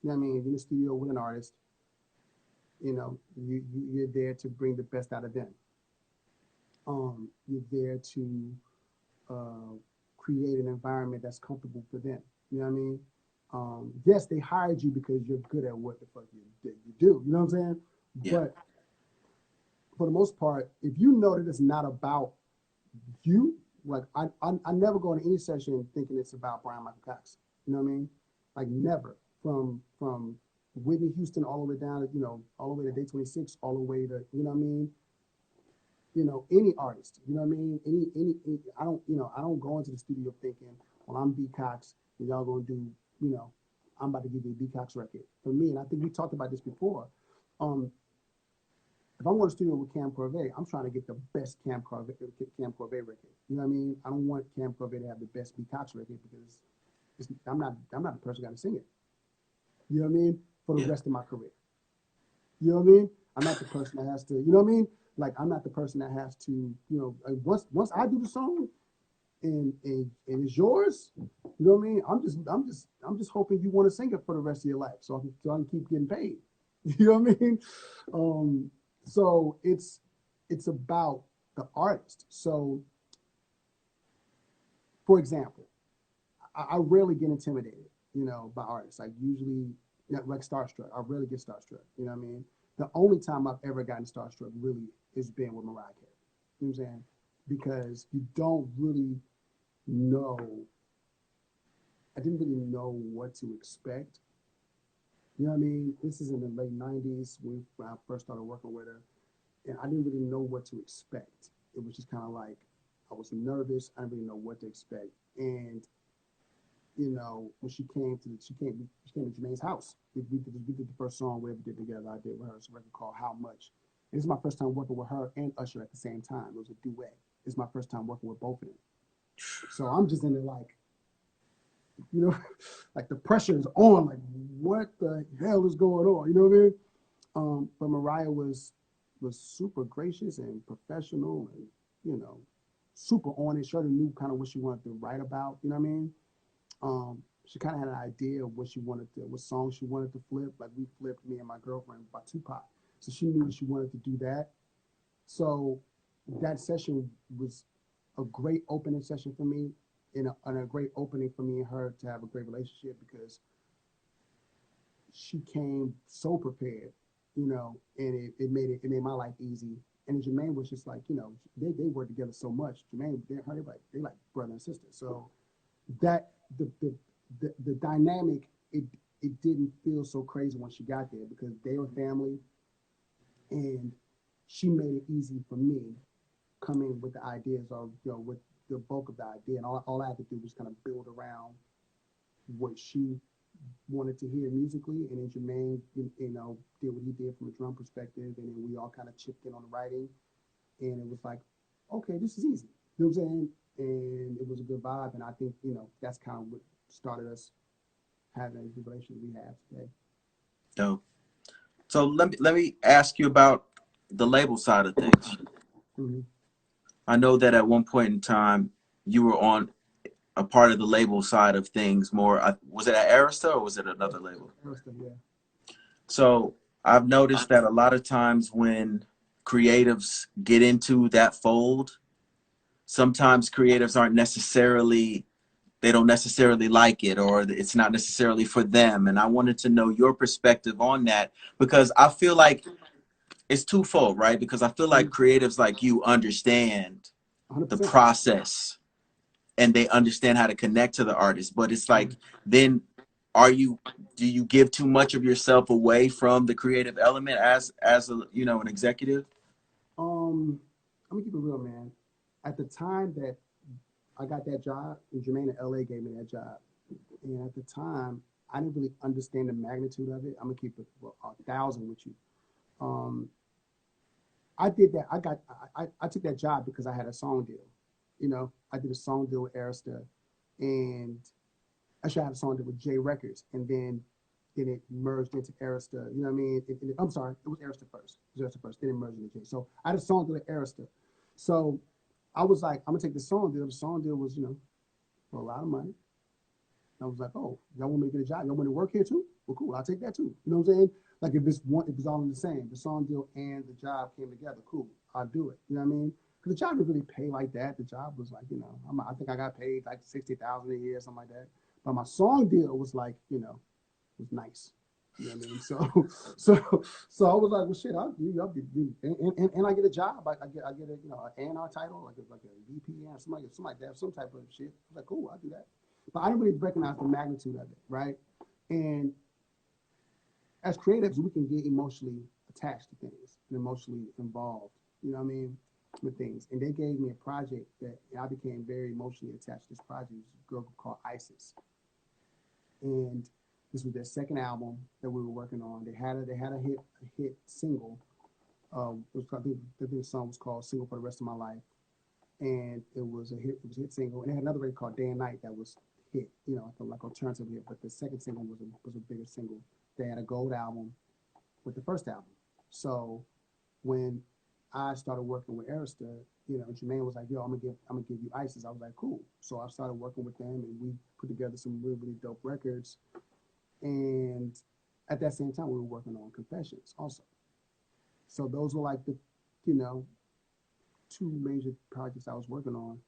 You know what I mean? If you're in the studio with an artist, you know, you're there to bring the best out of them. You're there to uh, create an environment that's comfortable for them. You know what I mean? Yes, they hired you because you're good at what the fuck you do. You know what I'm saying? Yeah, But for the most part, if you know that it's not about you, like I never go into any session thinking it's about Bryan-Michael Cox. You know what I mean? Like never. From Whitney Houston all the way down to, you know, all the way to Day 26, all the way to, you know what I mean? You know, any artist, you know what I mean? I don't, you know, I don't go into the studio thinking, well, I'm B Cox and y'all gonna do, you know, I'm about to give you a B Cox record. For me, and I think we talked about this before. Um, if I'm going to the studio with Cam Corvet, I'm trying to get the best Cam Corvet record. You know what I mean? I don't want Cam Corvet to have the best B Cox record because I'm not the person got to sing it. You know what I mean? For the yeah, rest of my career. You know what I mean? I'm not the person that has to, you know what I mean? Like I'm not the person that has to, you know, once I do the song and it's yours, you know what I mean? I'm just hoping you want to sing it for the rest of your life so I can keep getting paid. You know what I mean? Um, so it's about the artist. So for example, I rarely get intimidated, you know, by artists. Like usually, like starstruck. I rarely get starstruck. You know what I mean? The only time I've ever gotten starstruck really is being with Mariah Carey. You know what I'm saying? Because you don't really know. I didn't really know what to expect. You know what I mean? This is in the late '90s when I first started working with her, and I didn't really know what to expect. It was just kind of like I was nervous. I didn't really know what to expect. And when she came to Jermaine's house. We did the first song we ever did together. I did with her. It's a record called How Much. And this is my first time working with her and Usher at the same time. It was a duet. It's my first time working with both of them. So I'm just in there like, like the pressure is on. Like, what the hell is going on? You know what I mean? But Mariah was super gracious and professional, and super on it. She already knew kind of what she wanted to write about. You know what I mean? She kind of had an idea of what song she wanted to flip. Like we flipped, me and my girlfriend, by Tupac. So she knew that she wanted to do that. So that session was a great opening session for me, and a great opening for me and her to have a great relationship, because she came so prepared, and it made my life easy. And Jermaine was just like, they work together so much. Jermaine, they like brother and sister. So that the dynamic, it didn't feel so crazy when she got there, because they were family, and she made it easy for me coming with the ideas of with the bulk of the idea, and all I had to do was kind of build around what she wanted to hear musically, and then Jermaine did what he did from a drum perspective, and then we all kind of chipped in on the writing, and it was like, okay, this is easy. You know what I'm saying? And it was a good vibe, and I think that's kind of what started us having the relationship we have today. Dope. So let me ask you about the label side of things. Mm-hmm. I know that at one point in time you were on a part of the label side of things more. Was it at Arista or was it another label? Arista, yeah. So I've noticed that a lot of times when creatives get into that fold, sometimes creatives they don't necessarily like it, or it's not necessarily for them. And I wanted to know your perspective on that, because I feel like it's twofold, right? Because I feel like creatives like you understand 100%. the process and they understand how to connect to the artist. But it's like, then do you give too much of yourself away from the creative element as a, an executive? I'm gonna keep it real, man. At the time that I got that job, and Jermaine in LA gave me that job, and at the time I didn't really understand the magnitude of it. I'm gonna keep it 1,000 with you. Um, I did that. I took that job because I had a song deal. I did a song deal with Arista, and actually I had a song deal with J Records, and then it merged into Arista. You know what I mean? I'm sorry, it was Arista first. It was Arista first. Then it merged into J. So I had a song deal with Arista. So I was like, I'm gonna take the song deal. The song deal was, for a lot of money. And I was like, oh, y'all want me to get a job? Y'all want to work here too? Well, cool. I'll take that too. You know what I'm saying? Like if it's all in the same, the song deal and the job came together, cool. I'll do it. You know what I mean? Because the job didn't really pay like that. The job was like, I think I got paid like 60,000 a year, something like that. But my song deal was like, was nice. You know what I mean? So I was like, well, shit, I'll do, and I get a job. I get a an A&R title, like a VP or something like that, some type of shit. I was like, cool, I'll do that. But I didn't really recognize the magnitude of it, right? And as creatives, we can get emotionally attached to things and emotionally involved. You know what I mean? With things. And they gave me a project that I became very emotionally attached to. This project was a girl called Isis, and this was their second album that we were working on. They had a hit single. I think the song was called "Single for the Rest of My Life," and it was a hit. It was a hit single, and they had another record called "Day and Night" that was hit. Like alternative hit. But the second single was a bigger single. They had a gold album with the first album. So when I started working with Arista, Jermaine was like, "Yo, I'm gonna give you Isis." I was like, "Cool." So I started working with them, and we put together some really, really dope records. And at that same time, we were working on Confessions also. So those were like the, two major projects I was working on.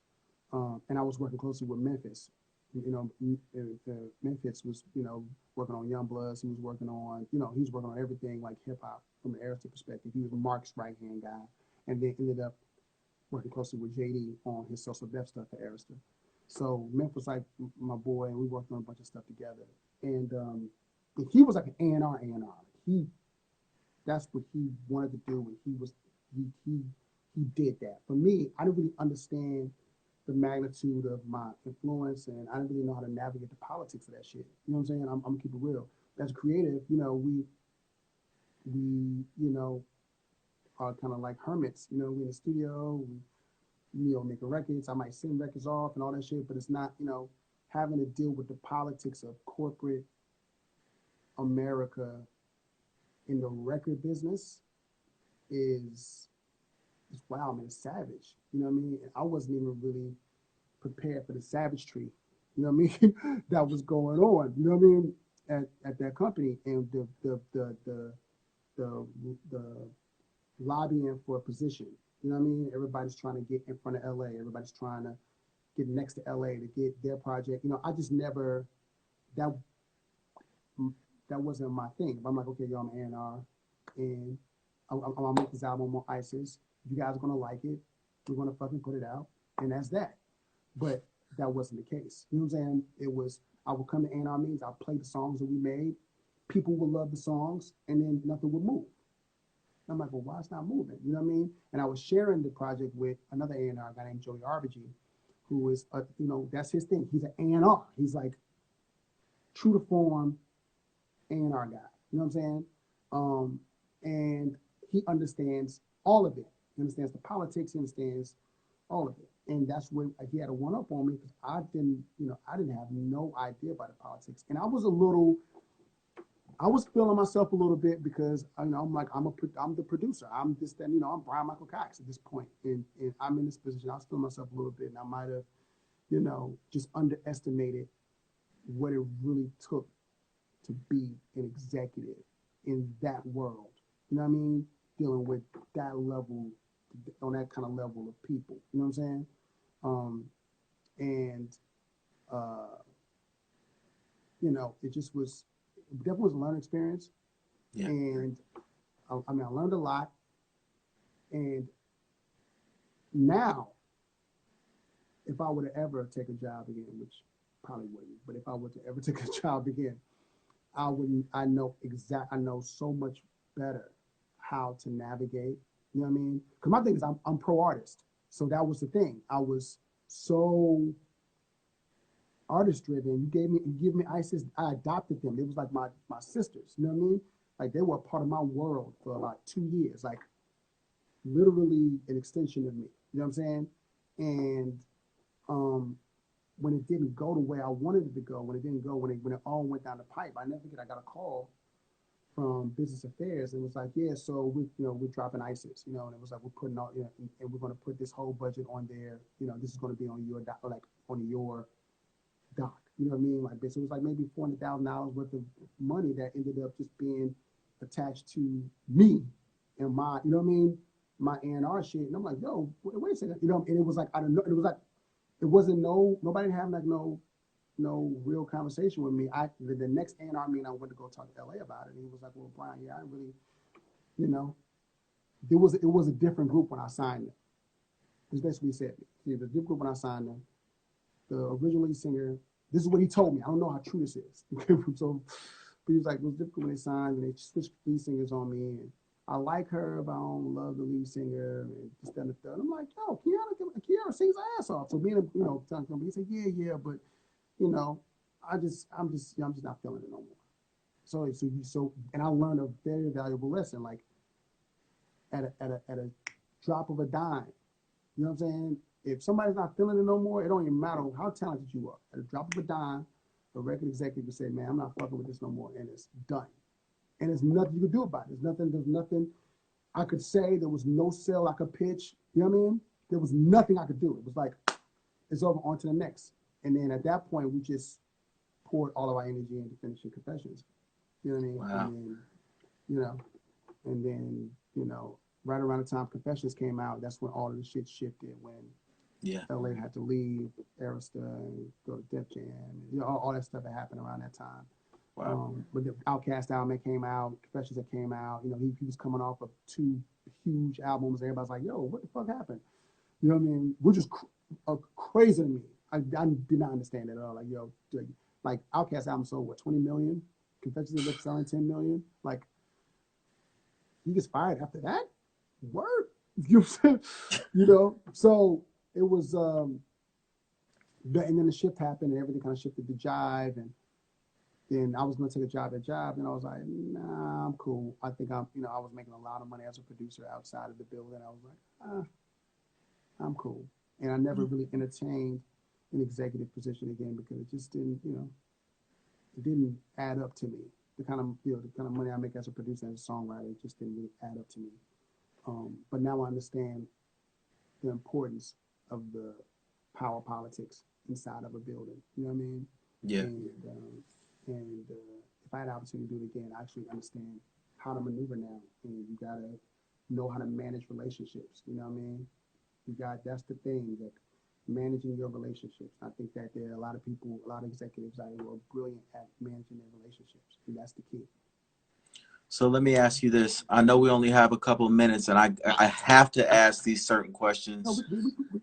And I was working closely with Memphis. Memphis was, working on Young Bloods. He was working on, he was working on everything like hip hop from an Arista perspective. He was Mark's right hand guy, and then ended up working closely with JD on his Social Death stuff at Arista. So Memphis was like my boy, and we worked on a bunch of stuff together. And he was like an A&R. That's what he wanted to do. And he was he did that. For me, I didn't really understand the magnitude of my influence, and I didn't really know how to navigate the politics of that shit. You know what I'm saying? I'm gonna keep it real. As a creative, we are kind of like hermits. We in the studio, we making records. I might send records off and all that shit, but it's not having to deal with the politics of corporate America in the record business is wow, man, it's savage. You know what I mean? I wasn't even really prepared for the savagery, you know what I mean, that was going on, you know what I mean, at that company, and the lobbying for a position. You know what I mean? Everybody's trying to get in front of LA. Everybody's trying to get next to LA to get their project. I just never that that wasn't my thing. But I'm like, okay, yo, I'm A&R, and I'm gonna make this album on ISIS. You guys are gonna like it. We're gonna fucking put it out, and that's that. But that wasn't the case. You know what I'm saying? It was I would come to A&R meetings. I'd play the songs that we made. People would love the songs, and then nothing would move. I'm like, well, why it's not moving? You know what I mean? And I was sharing the project with another A&R guy named Joey Arbogee, who is, that's his thing. He's an A&R. He's like true to form A&R guy. You know what I'm saying? And he understands all of it. He understands the politics. He understands all of it. And that's when he had a one up on me because I didn't have no idea about the politics. And I was feeling myself a little bit because I'm like I'm the producer. I'm this then I'm Bryan-Michael Cox at this point, and I'm in this position. I was feeling myself a little bit, and I might have just underestimated what it really took to be an executive in that world. You know what I mean? Dealing with that level, on that kind of level of people. You know what I'm saying? And it just was. It definitely was a learning experience. Yeah. And I learned a lot. And now, if I were to ever take a job again, which probably wouldn't, but if I were to ever take a job again, I know so much better how to navigate. You know what I mean? Because my thing is I'm pro artist. So that was the thing. I was so artist driven. You give me ISIS. I adopted them. It was like my sisters. You know what I mean? Like they were a part of my world for like 2 years. Like literally an extension of me. You know what I'm saying? And when it didn't go the way I wanted it to go, when it all went down the pipe, I never forget. I got a call from Business Affairs, and it was like, yeah, so we're dropping ISIS, and it was like we're putting all, and we're going to put this whole budget on there. This is going to be on your like on your doc. You know what I mean? Like this, it was like maybe $400,000 worth of money that ended up just being attached to me and my, you know what I mean, my A&R shit. And I'm like, yo, wait a second, and it was like I don't know, it was like it wasn't nobody having like no real conversation with me. The next A&R meeting I went to go talk to LA about it, and he was like, well, Brian, yeah, I really, it was a different group when I signed it. That's basically what he said. See, the different group when I signed them. The original lead singer, this is what he told me. I don't know how true this is. So, but he was like, it was difficult when they signed and they switched lead singers on me. And I like her, but I don't love the lead singer. And this, that, and the third. I'm like, yo, Kiara sings her ass off. So being, telling him, he said, yeah, but, I'm just not feeling it no more. So, and I learned a very valuable lesson, like at a drop of a dime. You know what I'm saying? If somebody's not feeling it no more, it don't even matter how talented you are. At a drop of a dime, a record executive will say, man, I'm not fucking with this no more, and it's done. And there's nothing you can do about it. There's nothing I could say. There was no sell I could pitch. You know what I mean? There was nothing I could do. It was like, it's over, on to the next. And then at that point, we just poured all of our energy into finishing Confessions. You know what I mean? Wow. And then, right around the time Confessions came out, that's when all of the shit shifted, when LA had to leave Arista and go to Def Jam. And, all that stuff that happened around that time. Wow. But the Outkast album that came out, Confessions that came out, he was coming off of 2 huge albums. Everybody's like, yo, what the fuck happened? You know what I mean? Which is crazy to me. I did not understand it at all. Like, yo, like Outkast album sold what, 20 million? Confessions ended up selling 10 million. Like, he gets fired after that? Word? You know what I'm saying? You know, so it was, and then the shift happened and everything kind of shifted to jive. And then I was going to take a job, and I was like, nah, I'm cool. I think I was making a lot of money as a producer outside of the building. I was like, I'm cool. And I never really entertained an executive position again because it just didn't, it didn't add up to me. The kind of money I make as a producer and a songwriter, it just didn't really add up to me. But now I understand the importance of the power politics inside of a building. You know what I mean? Yeah. And if I had the opportunity to do it again, I actually understand how to maneuver now. And you gotta know how to manage relationships. You know what I mean? That's the thing, that managing your relationships. I think that there are a lot of people, a lot of executives out there who are brilliant at managing their relationships, and that's the key. So let me ask you this. I know we only have a couple of minutes, and I have to ask these certain No, questions.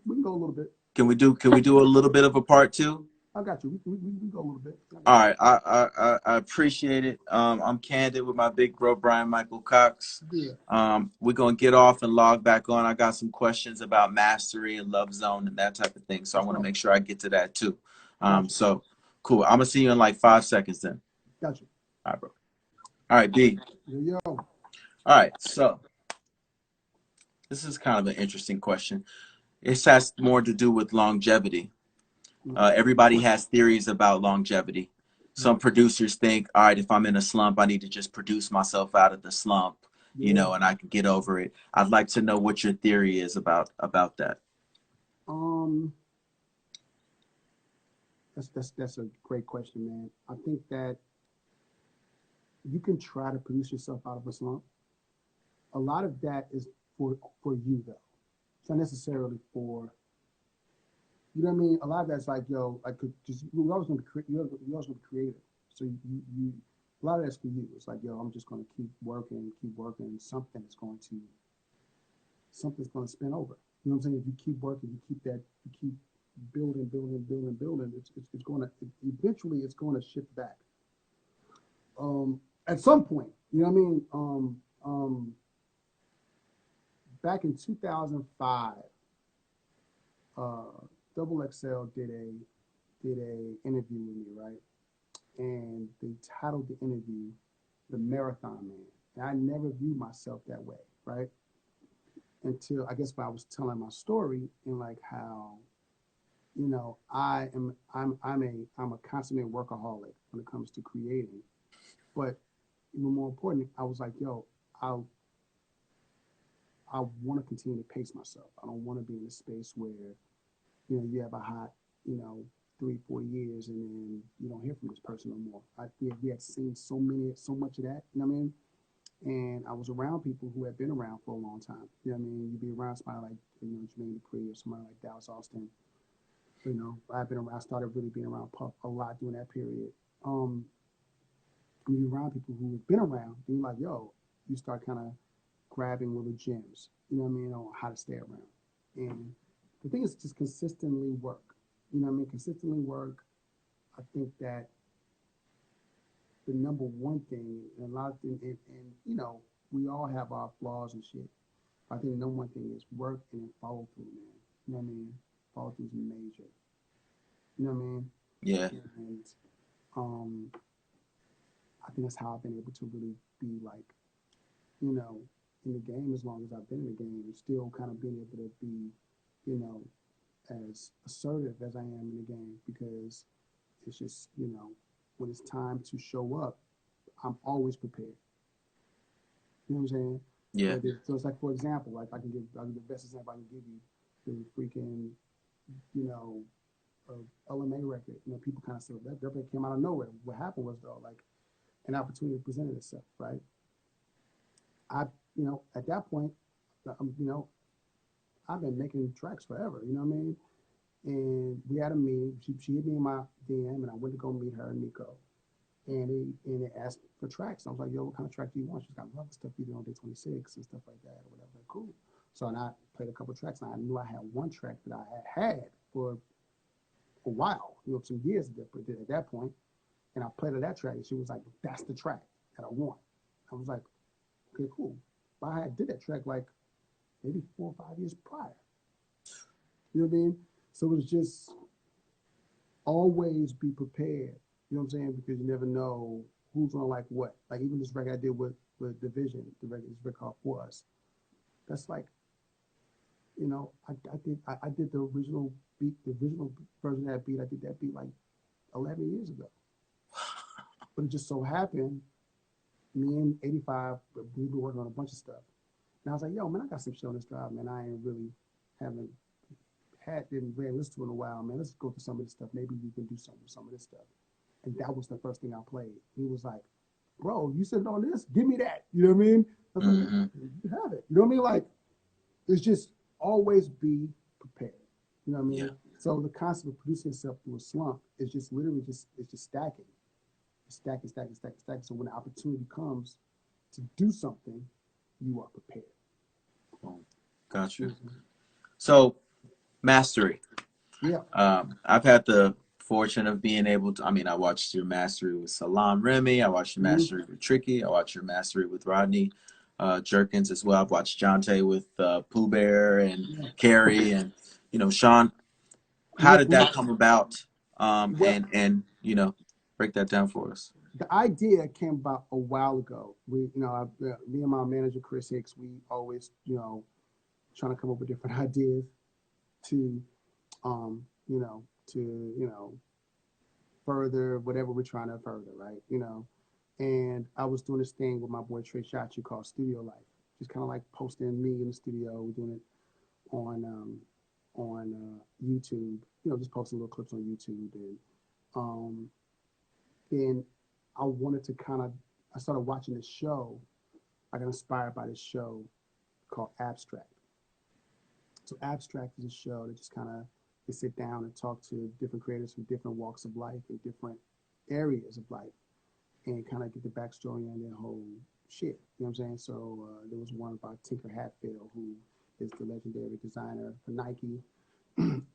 we can go a little bit. Can we do a little bit of a part two? I got you. We can go a little bit. All right, I appreciate it. I'm Kandid with my big bro Bryan-Michael Cox. Good. We're gonna get off and log back on. I got some questions about mastery and love zone and that type of thing, so I want to make sure I get to that too. Gotcha. So cool. I'm gonna see you in like 5 seconds then. Gotcha. All right, bro. All right, B. Yo. All right, so this is kind of an interesting question. It has more to do with longevity. Everybody has theories about longevity. Some producers think, all right, if I'm in a slump, I need to just produce myself out of the slump, and I can get over it. I'd like to know what your theory is about that. That's a great question, man. I think that you can try to produce yourself out of a slump. A lot of that is for you though. It's not necessarily for, you know what I mean. A lot of that's like, yo, I could just, you're always gonna be you're always gonna be creative. So you a lot of that's for you. It's like, yo, I'm just gonna keep working, something's gonna spin over. You know what I'm saying? If you keep working, you keep building, it's gonna, eventually it's gonna shift back. At some point, you know what I mean? Back in 2005, uh, Double XL did a interview with me, right? And they titled the interview "The Marathon Man." And I never viewed myself that way, right? Until I guess when I was telling my story and like how, I'm a consummate workaholic when it comes to creating. But even more important, I was like, yo, I I want to continue to pace myself. I don't want to be in a space where, you have a hot, 3, 4 years and then you don't hear from this person no more. We had seen so much of that, you know what I mean? And I was around people who had been around for a long time. You know what I mean? You'd be around somebody like, Jermaine Dupri or somebody like Dallas Austin. I started really being around Puff a lot during that period. When you're around people who have been around, and you're like, yo, you start kind of grabbing little gems, you know what I mean, on how to stay around. And the thing is just consistently work. You know what I mean? Consistently work. I think that the number one thing, and a lot of things, and we all have our flaws and shit. I think the number one thing is work and then follow through, man. You know what I mean? Follow through is major. You know what I mean? Yeah. And um, I think that's how I've been able to really be like, in the game as long as I've been in the game, and still kind of being able to be, you know, as assertive as I am in the game because it's just, when it's time to show up, I'm always prepared. You know what I'm saying? Yeah. So it's like, for example, like I'll give the best example I can give you, the freaking, you know, LMA record. People kind of say, well, that record came out of nowhere. What happened was though, like an opportunity presented itself, right? At that point, I've been making tracks forever. You know what I mean? And we had a meeting. She hit me in my DM, and I went to go meet her and Nico. And they asked for tracks. I was like, yo, what kind of track do you want? She's got a lot of stuff you do on day 26 and stuff like that or whatever. Like, cool. So and I played a couple of tracks, and I knew I had one track that I had for a while, some years at that point. And I played her that track, and she was like, that's the track that I want. I was like, okay, cool. But I did that track like maybe 4 or 5 years prior. You know what I mean? So it's just always be prepared. You know what I'm saying? Because you never know who's gonna like what. Like even this record I did with Division, the record this record called For Us. That's like, I did the original beat, the original version of that beat. I did that beat like 11 years ago. But it just so happened, me and 85, we were working on a bunch of stuff. And I was like, yo, man, I got some shit on this drive, man. I ain't really haven't didn't really listen to in a while, man. Let's go through some of this stuff. Maybe we can do something with some of this stuff. And that was the first thing I played. He was like, bro, you sitting on this? Give me that. You know what I mean? I was like, you have it. You know what I mean? Like, it's just always be prepared. You know what I mean? Yeah. So the concept of producing yourself through a slump is just literally it's just stacking. It's stacking, stacking, stacking, stacking. So when the opportunity comes to do something, you are prepared. Gotcha. Mm-hmm. So mastery. Yeah. I've had the fortune of being able to, I mean, I watched your mastery with Salam Remy. I watched your mastery with Tricky. I watched your mastery with Rodney Jerkins as well. I've watched Jonte with Pooh Bear and Carrie and, Sean. How did that come about? Well, And break that down for us. the idea came about a while ago. Me and my manager Chris Hicks, we always, trying to come up with different ideas to, um, you know, further whatever we're trying to further, right? And I was doing this thing with my boy Trey Shotchu called Studio Life, just kind of like posting me in the studio, doing it on YouTube, just posting little clips on YouTube, um, and I wanted to I started watching this show. I got inspired by this show called Abstract. So Abstract is a show that just kind of they sit down and talk to different creators from different walks of life and different areas of life, and kind of get the backstory on their whole shit. You know what I'm saying? So there was one about Tinker Hatfield, who is the legendary designer for Nike,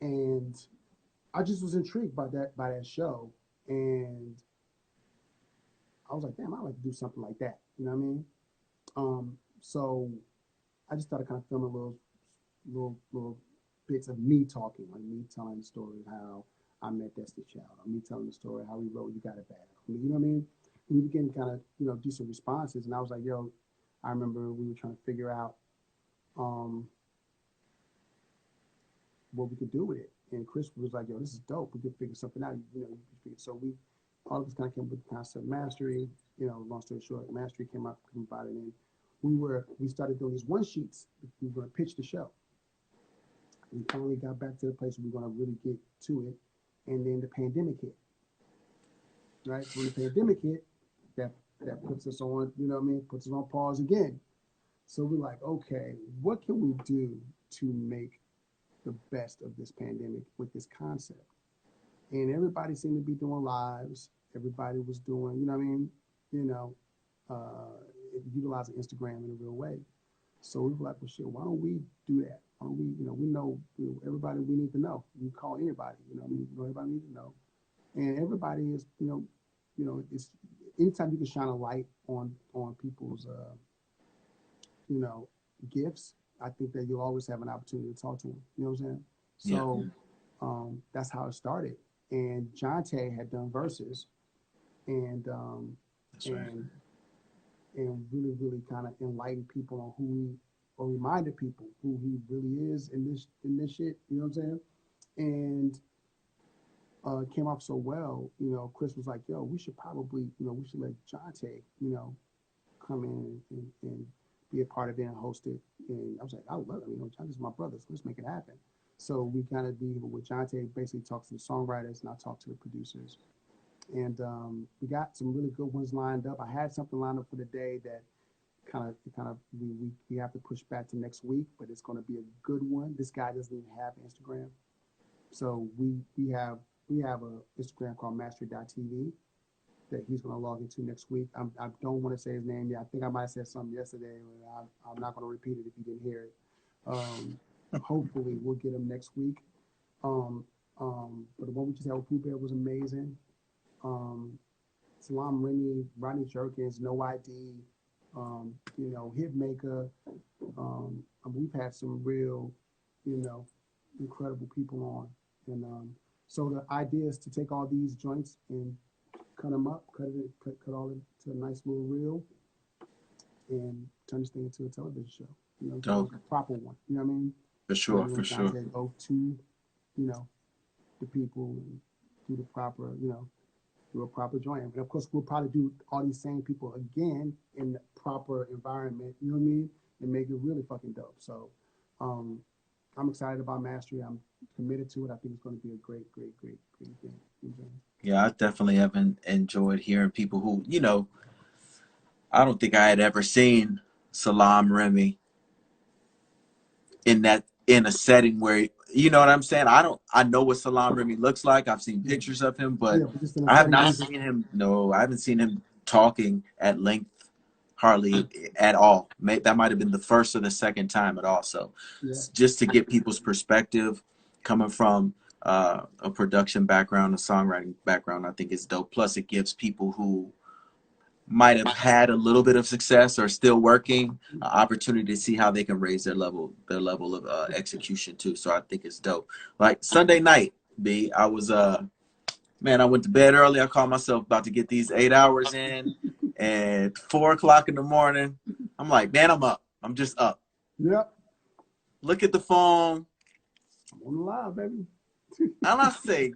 and I just was intrigued by that show, and I was like, damn, I'd like to do something like that. You know what I mean? So I just started kind of filming little bits of me talking, like me telling the story of how I met Destiny's Child, or me telling the story of how we wrote "You Got It Bad." You know what I mean? We began to kind of do some responses, and I was like, yo, I remember we were trying to figure out what we could do with it, and Chris was like, yo, this is dope. We could figure something out. So we all of us kind of came up with the concept of mastery. Long story short, mastery came about it, and we started doing these one sheets. We were going to pitch the show. We finally got back to the place where we were going to really get to it, and then the pandemic hit. Right? So when the pandemic hit, that puts us on, puts us on pause again. So we're like, okay, what can we do to make the best of this pandemic with this concept? And everybody seemed to be doing lives. Everybody was doing, utilizing Instagram in a real way. So we were like, well, shit, why don't we do that? Why don't we, we know everybody we need to know. We call anybody, everybody needs to know. And everybody is, it's anytime you can shine a light on people's, gifts, I think that you'll always have an opportunity to talk to them. You know what I'm saying? So that's how it started. And Jonte had done verses, and That's right. and really, really kind of enlightened people on who he, or reminded people who he really is in this shit. You know what I'm saying? And it came off so well. Chris was like, "Yo, we should probably, we should let Jonte, come in and be a part of it and host it." And I was like, "I love it. Jonte's my brother, so let's make it happen." So we kind of be with Jonte, basically talks to the songwriters, and I talk to the producers. And we got some really good ones lined up. I had something lined up for the day that we have to push back to next week, but it's going to be a good one. This guy doesn't even have Instagram, so we have a Instagram called mastery.tv that he's going to log into next week. I don't want to say his name yet. I think I might have said something yesterday, but I'm not going to repeat it if you didn't hear it. Hopefully we'll get him next week. But the one we just had with Pooh Bear was amazing. Salam Remy, Rodney Jerkins, No ID, Hitmaker, we've had some real, you know, incredible people on. And so the idea is to take all these joints and cut them up, cut all into a nice little reel, and turn this thing into a television show. You know, Dope. a proper one. You know what I mean? For sure, for Sometimes sure. they go to, you know, the people and do the proper, you know, do a proper joint. And of course, we'll probably do all these same people again in the proper environment. You know what I mean? And make it really fucking dope. So, um, I'm excited about Mastery. I'm committed to it. I think it's going to be a great, great, great, great thing. Okay. Yeah, I definitely have enjoyed hearing people who, you know, I don't think I had ever seen Salam Remy in a setting where, you know what I'm saying? I know what Salam Remy looks like. I've seen Yeah, pictures of him, but yeah, but just in a I have setting not where seen him. No, I haven't seen him talking at length hardly at all. That might have been the first or the second time at all. So yeah, just to get people's perspective coming from a production background, a songwriting background, I think it's dope. Plus it gives people who might have had a little bit of success or still working opportunity to see how they can raise their level of execution too. So I think it's dope. Like Sunday night, B, I was man, I went to bed early. I called myself about to get these 8 hours in, and 4 o'clock in the morning, I'm like, man, I'm up. I'm just up. yeah. Look at the phone, I'm on the live, baby. and I say,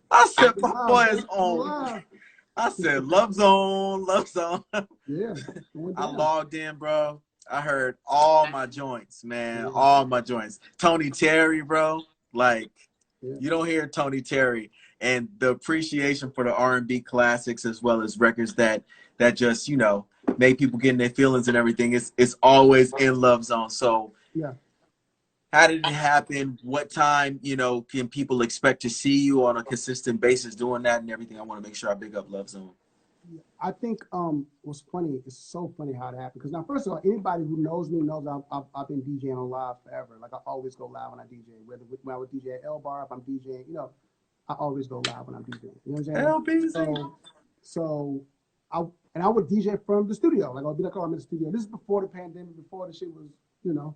I said, I'm my live, boy baby. is I'm on. live. I said, Love Zone, Love Zone. Yeah, going I down. logged in, bro. I heard all my joints, man. Yeah, All my joints. Tony Terry, bro. Like, yeah. you don't hear Tony Terry. And the appreciation for the R&B classics as well as records that just, you know, make people get in their feelings and everything. It's always in Love Zone. So Yeah. how did it happen? What time, you know, can people expect to see you on a consistent basis doing that and everything? I want to make sure I big up Love Zone. I think what's funny, it's so funny how it happened. Because now, first of all, anybody who knows me knows I've been DJing on live forever. Like I always go live when I DJ. Whether when I would DJ at L Bar, if I'm DJing, you know, I always go live when I'm DJing. You know what I'm saying? LBZ. So I and I would DJ from the studio. Like I'll be like, oh, I'm in the studio. This is before the pandemic, before the shit was, you know,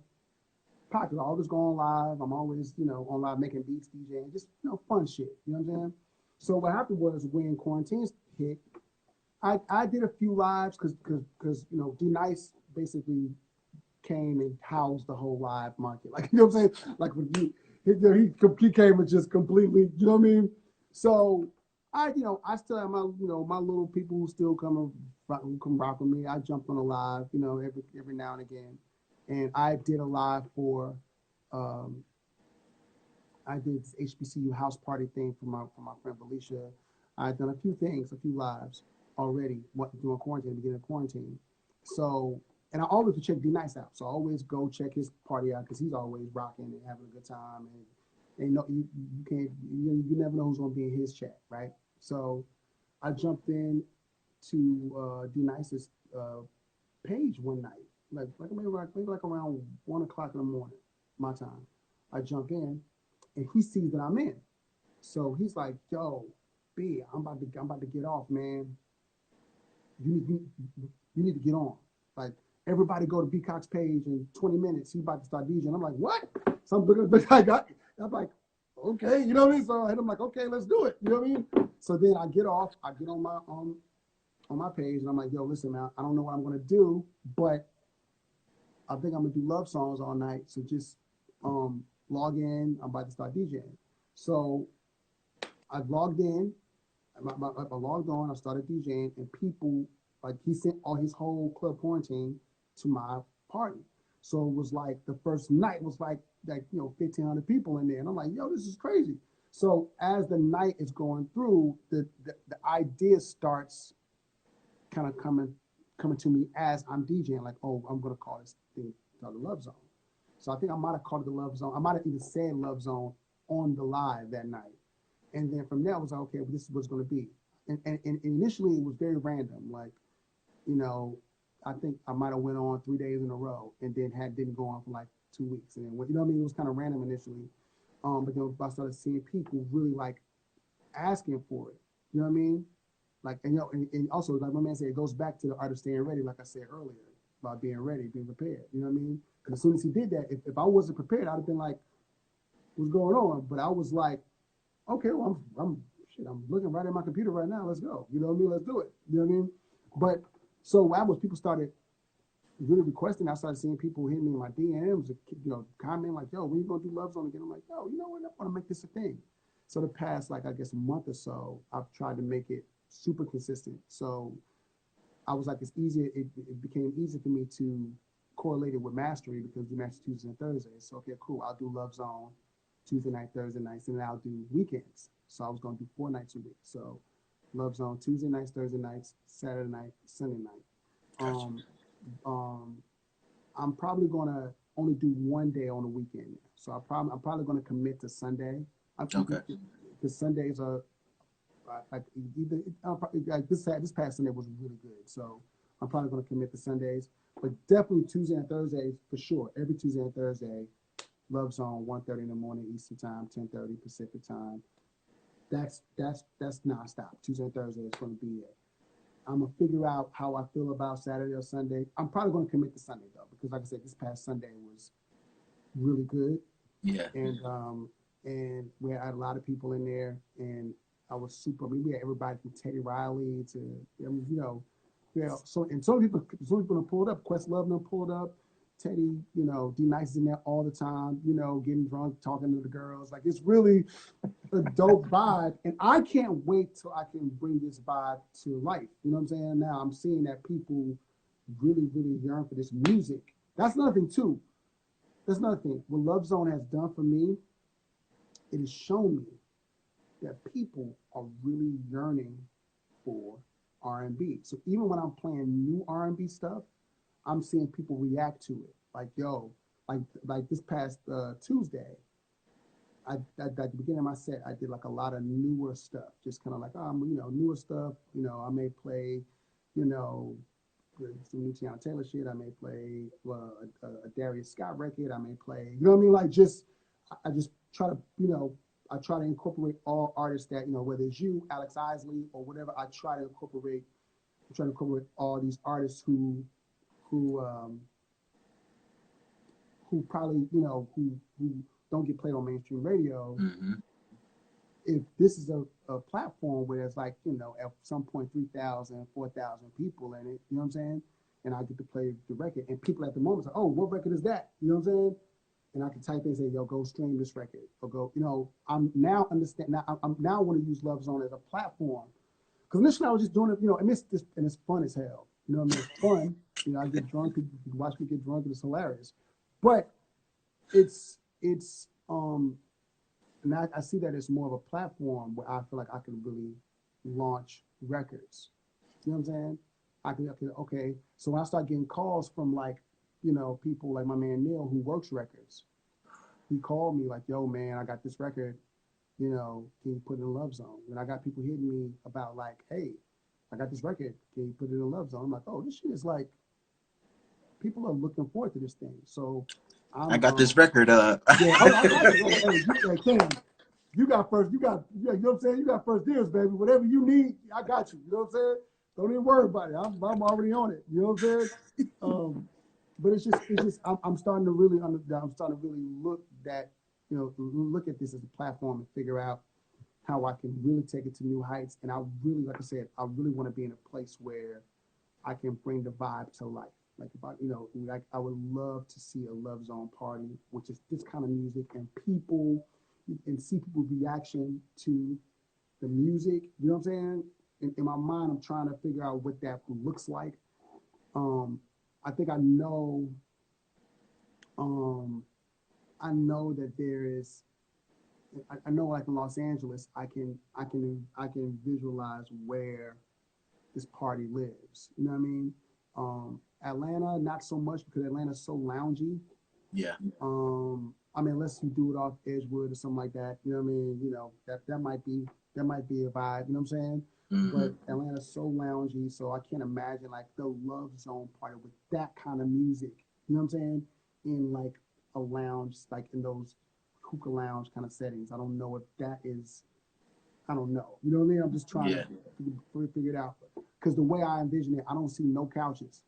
popular. I always go on live. I'm always, you know, on live making beats, DJing, just fun shit. You know what I'm saying? So what happened was when quarantine hit, I did a few lives because D Nice basically came and housed the whole live market. Like you know what I'm saying? Like when he came and just completely, you know what I mean? So I still have my little people who still come rock with me. I jumped on a live, every now and again, and I did a live for um, I did this HBCU house party thing for my friend Felicia. I've done a few things, a few lives already during quarantine, beginning of quarantine. So, and I always would check D Nice out. So I always go check his party out because he's always rocking and having a good time. And you can't you never know who's gonna be in his chat, right? So I jumped in to D Nice's page one night, maybe like around 1 o'clock in the morning, my time. I jump in and he sees that I'm in. So he's like, "Yo, B, I'm about to get off, man. You need to get on. Like everybody go to B Cox page in 20 minutes. He's about to start DJing." I'm like, "What?" So I'm like, "Okay," you know what I mean? So I'm like, "Okay, let's do it." You know what I mean? So then I get off. I get on my page, and I'm like, "Yo, listen, man. I don't know what I'm gonna do, but I think I'm gonna do love songs all night. So just log in. I'm about to start DJing." So I logged in. I logged on. I started DJing, and people like he sent all his whole club quarantine to my party. So it was like the first night was like 1,500 people in there, and I'm like, "Yo, this is crazy." So as the night is going through, the idea starts kind of coming to me as I'm DJing. Like, oh, I'm gonna call this thing the Love Zone. So I think I might have called it the Love Zone. I might have even said Love Zone on the live that night. And then from there, I was like, okay, well, this is what it's going to be. And initially, it was very random. Like, you know, I think I might have went on 3 days in a row and then didn't go on for like 2 weeks. And then, you know what I mean? It was kind of random initially. But then I started seeing people really like asking for it. You know what I mean? Like, and also, like my man said, it goes back to the art of staying ready, like I said earlier. by being ready, being prepared. You know what I mean? Because as soon as he did that, if I wasn't prepared, I'd have been like, "What's going on?" But I was like, "Okay, well, I'm shit. I'm looking right at my computer right now. Let's go. You know what I mean? Let's do it. You know what I mean?" But so what was people started really requesting. I started seeing people hit me in my DMs, comment like, "Yo, when you gonna do Love Zone again?" I'm like, "Yo, you know what? I want to make this a thing." So the past, like I guess, month or so, I've tried to make it super consistent. So I was like, it's easier. It became easy for me to correlate it with mastery because we master Tuesdays and Thursdays. So okay, cool. I'll do Love Zone Tuesday night, Thursday nights, and then I'll do weekends. So I was gonna do 4 nights a week. So Love Zone Tuesday nights, Thursday nights, Saturday night, Sunday night. Gotcha. Um, um, I'm probably gonna only do one day on the weekend. So I'm probably gonna commit to Sunday. I'm Okay. because Sundays are like either like this past Sunday was really good. So I'm probably gonna commit to Sundays, but definitely Tuesday and Thursdays for sure. Every Tuesday and Thursday, Love Zone 1:30 in the morning Eastern Time, 10:30 Pacific Time. That's nonstop. Tuesday and Thursday is gonna be it. I'm gonna figure out how I feel about Saturday or Sunday. I'm probably gonna commit to Sunday though, because like I said, this past Sunday was really good, Yeah. and we had a lot of people in there, and I was super. I mean, we had everybody from Teddy Riley to, I mean, yeah. So and some people have pulled up. Questlove them pulled up. Teddy, D Nice is in there all the time. Getting drunk, talking to the girls. Like it's really a dope vibe, and I can't wait till I can bring this vibe to life. You know what I'm saying? Now I'm seeing that people really, really yearn for this music. That's another thing too. That's another thing. What Love Zone has done for me, it has shown me that people are really yearning for R&B. So even when I'm playing new R&B stuff, I'm seeing people react to it. Like, yo, like this past Tuesday, at the beginning of my set, I did like a lot of newer stuff, just kind of like, newer stuff. I may play, you know, some new Tiana Taylor shit. I may play a Darius Scott record. I may play, you know what I mean? Like I just try to, I try to incorporate all artists that, whether it's you, Alex Isley, or whatever. I try to incorporate, all these artists who, um, who probably, who don't get played on mainstream radio. Mm-hmm. If this is a platform where there's like, at some point 3,000, 4,000 people in it, you know what I'm saying? And I get to play the record. And people at the moment say, oh, what record is that? You know what I'm saying? And I can type in and say, yo, go stream this record. Or go, I'm now understand. Now I'm now want to use Love Zone as a platform. Because initially I was just doing it, and it's fun as hell. You know what I mean? It's fun. I get drunk, people watch me get drunk, and it's hilarious. But it's and I see that as more of a platform where I feel like I can really launch records. You know what I'm saying? Okay. So when I start getting calls from like, people like my man Neil who works records, he called me like, yo, man, I got this record, can you put it in Love Zone? And I got people hitting me about like, hey, I got this record, can you put it in Love Zone? I'm like, oh, this shit is like, people are looking forward to this thing. So I I'm, got this record. yeah, I got it. Hey, you got first, you know what I'm saying? You got first deals, baby. Whatever you need, I got you. You know what I'm saying? Don't even worry about it. I'm already on it. You know what I'm saying? But I'm starting to really look look at this as a platform and figure out how I can really take it to new heights. And I really, like I said, I really want to be in a place where I can bring the vibe to life. Like if like I would love to see a Love Zone party, which is this kind of music and people and see people's reaction to the music. You know what I'm saying? In my mind, I'm trying to figure out what that looks like. Um, I think um, I know that there is. I know, like in Los Angeles, I can visualize where this party lives. You know what I mean? Atlanta, not so much because Atlanta's so loungy. Yeah. I mean, unless you do it off Edgewood or something like that, you know what I mean? That might be a vibe, you know what I'm saying? Mm-hmm. But Atlanta's so loungy, so I can't imagine like the Love Zone party with that kind of music, you know what I'm saying? In like a lounge, like in those hookah lounge kind of settings. I don't know if that is, I don't know. You know what I mean? I'm just trying Yeah. to figure it out. Because the way I envision it, I don't see no couches.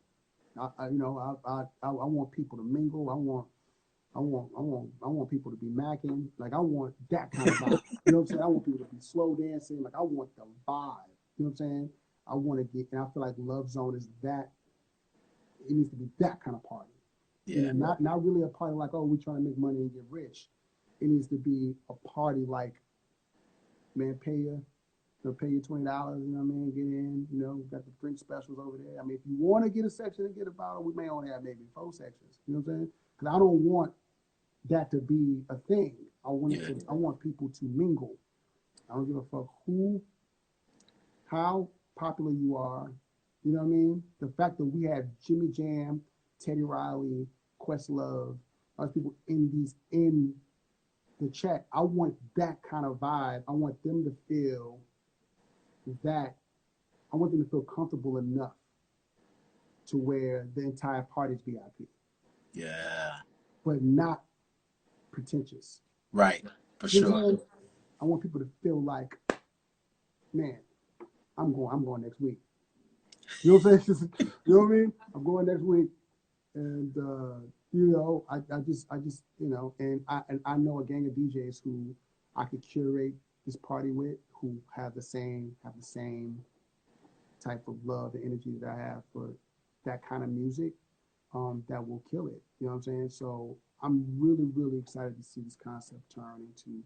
You know, I want people to mingle. I want people to be macking. Like I want that kind of vibe. You know what I'm saying? I want people to be slow dancing. Like I want the vibe. You know what I'm saying? I want to get, and I feel like Love Zone is that. It needs to be that kind of party. You Yeah. know, not really a party like, oh, we're trying to make money and get rich. It needs to be a party like, man, pay you $20. You know what I mean? Get in. You know, got the drink specials over there. I mean, if you want to get a section and get a bottle, we may only have maybe 4 sections. You know what I'm saying? Because I don't want that to be a thing. Yeah. I want people to mingle. I don't give a fuck how popular you are. You know what I mean? The fact that we had Jimmy Jam, Teddy Riley, Questlove, other people in the chat. I want that kind of vibe. I want them to feel that. I want them to feel comfortable enough to where the entire party's VIP, Yeah. but not pretentious. Right. For You know what sure. I'm saying? I want people to feel like, man, I'm going next week. You know what I'm saying? You know what I mean? I'm going next week, and you know, I just, you know, and I know a gang of DJs who I could curate this party with, who have the same type of love and energy that I have for that kind of music, that will kill it. You know what I'm saying? So I'm really excited to see this concept turn into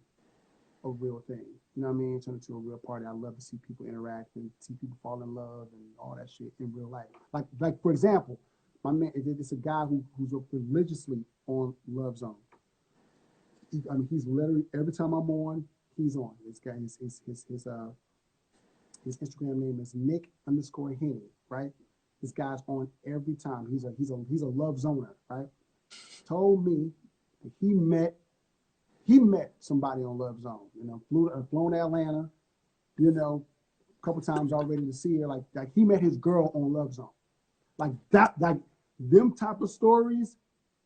a real thing. You know what I mean? Turn into a real party. I love to see people interact and see people fall in love and all that shit in real life. Like for example, my man, it's a guy who's religiously on Love Zone. I mean, he's literally every time I'm on, he's on. This guy, his Instagram name is Nick_Henny, right? This guy's on every time. He's a Love Zoner, right? Told me that he met somebody on Love Zone. You know, flown to Atlanta. You know, a couple times already to see her. Like he met his girl on Love Zone. Like that, like them type of stories.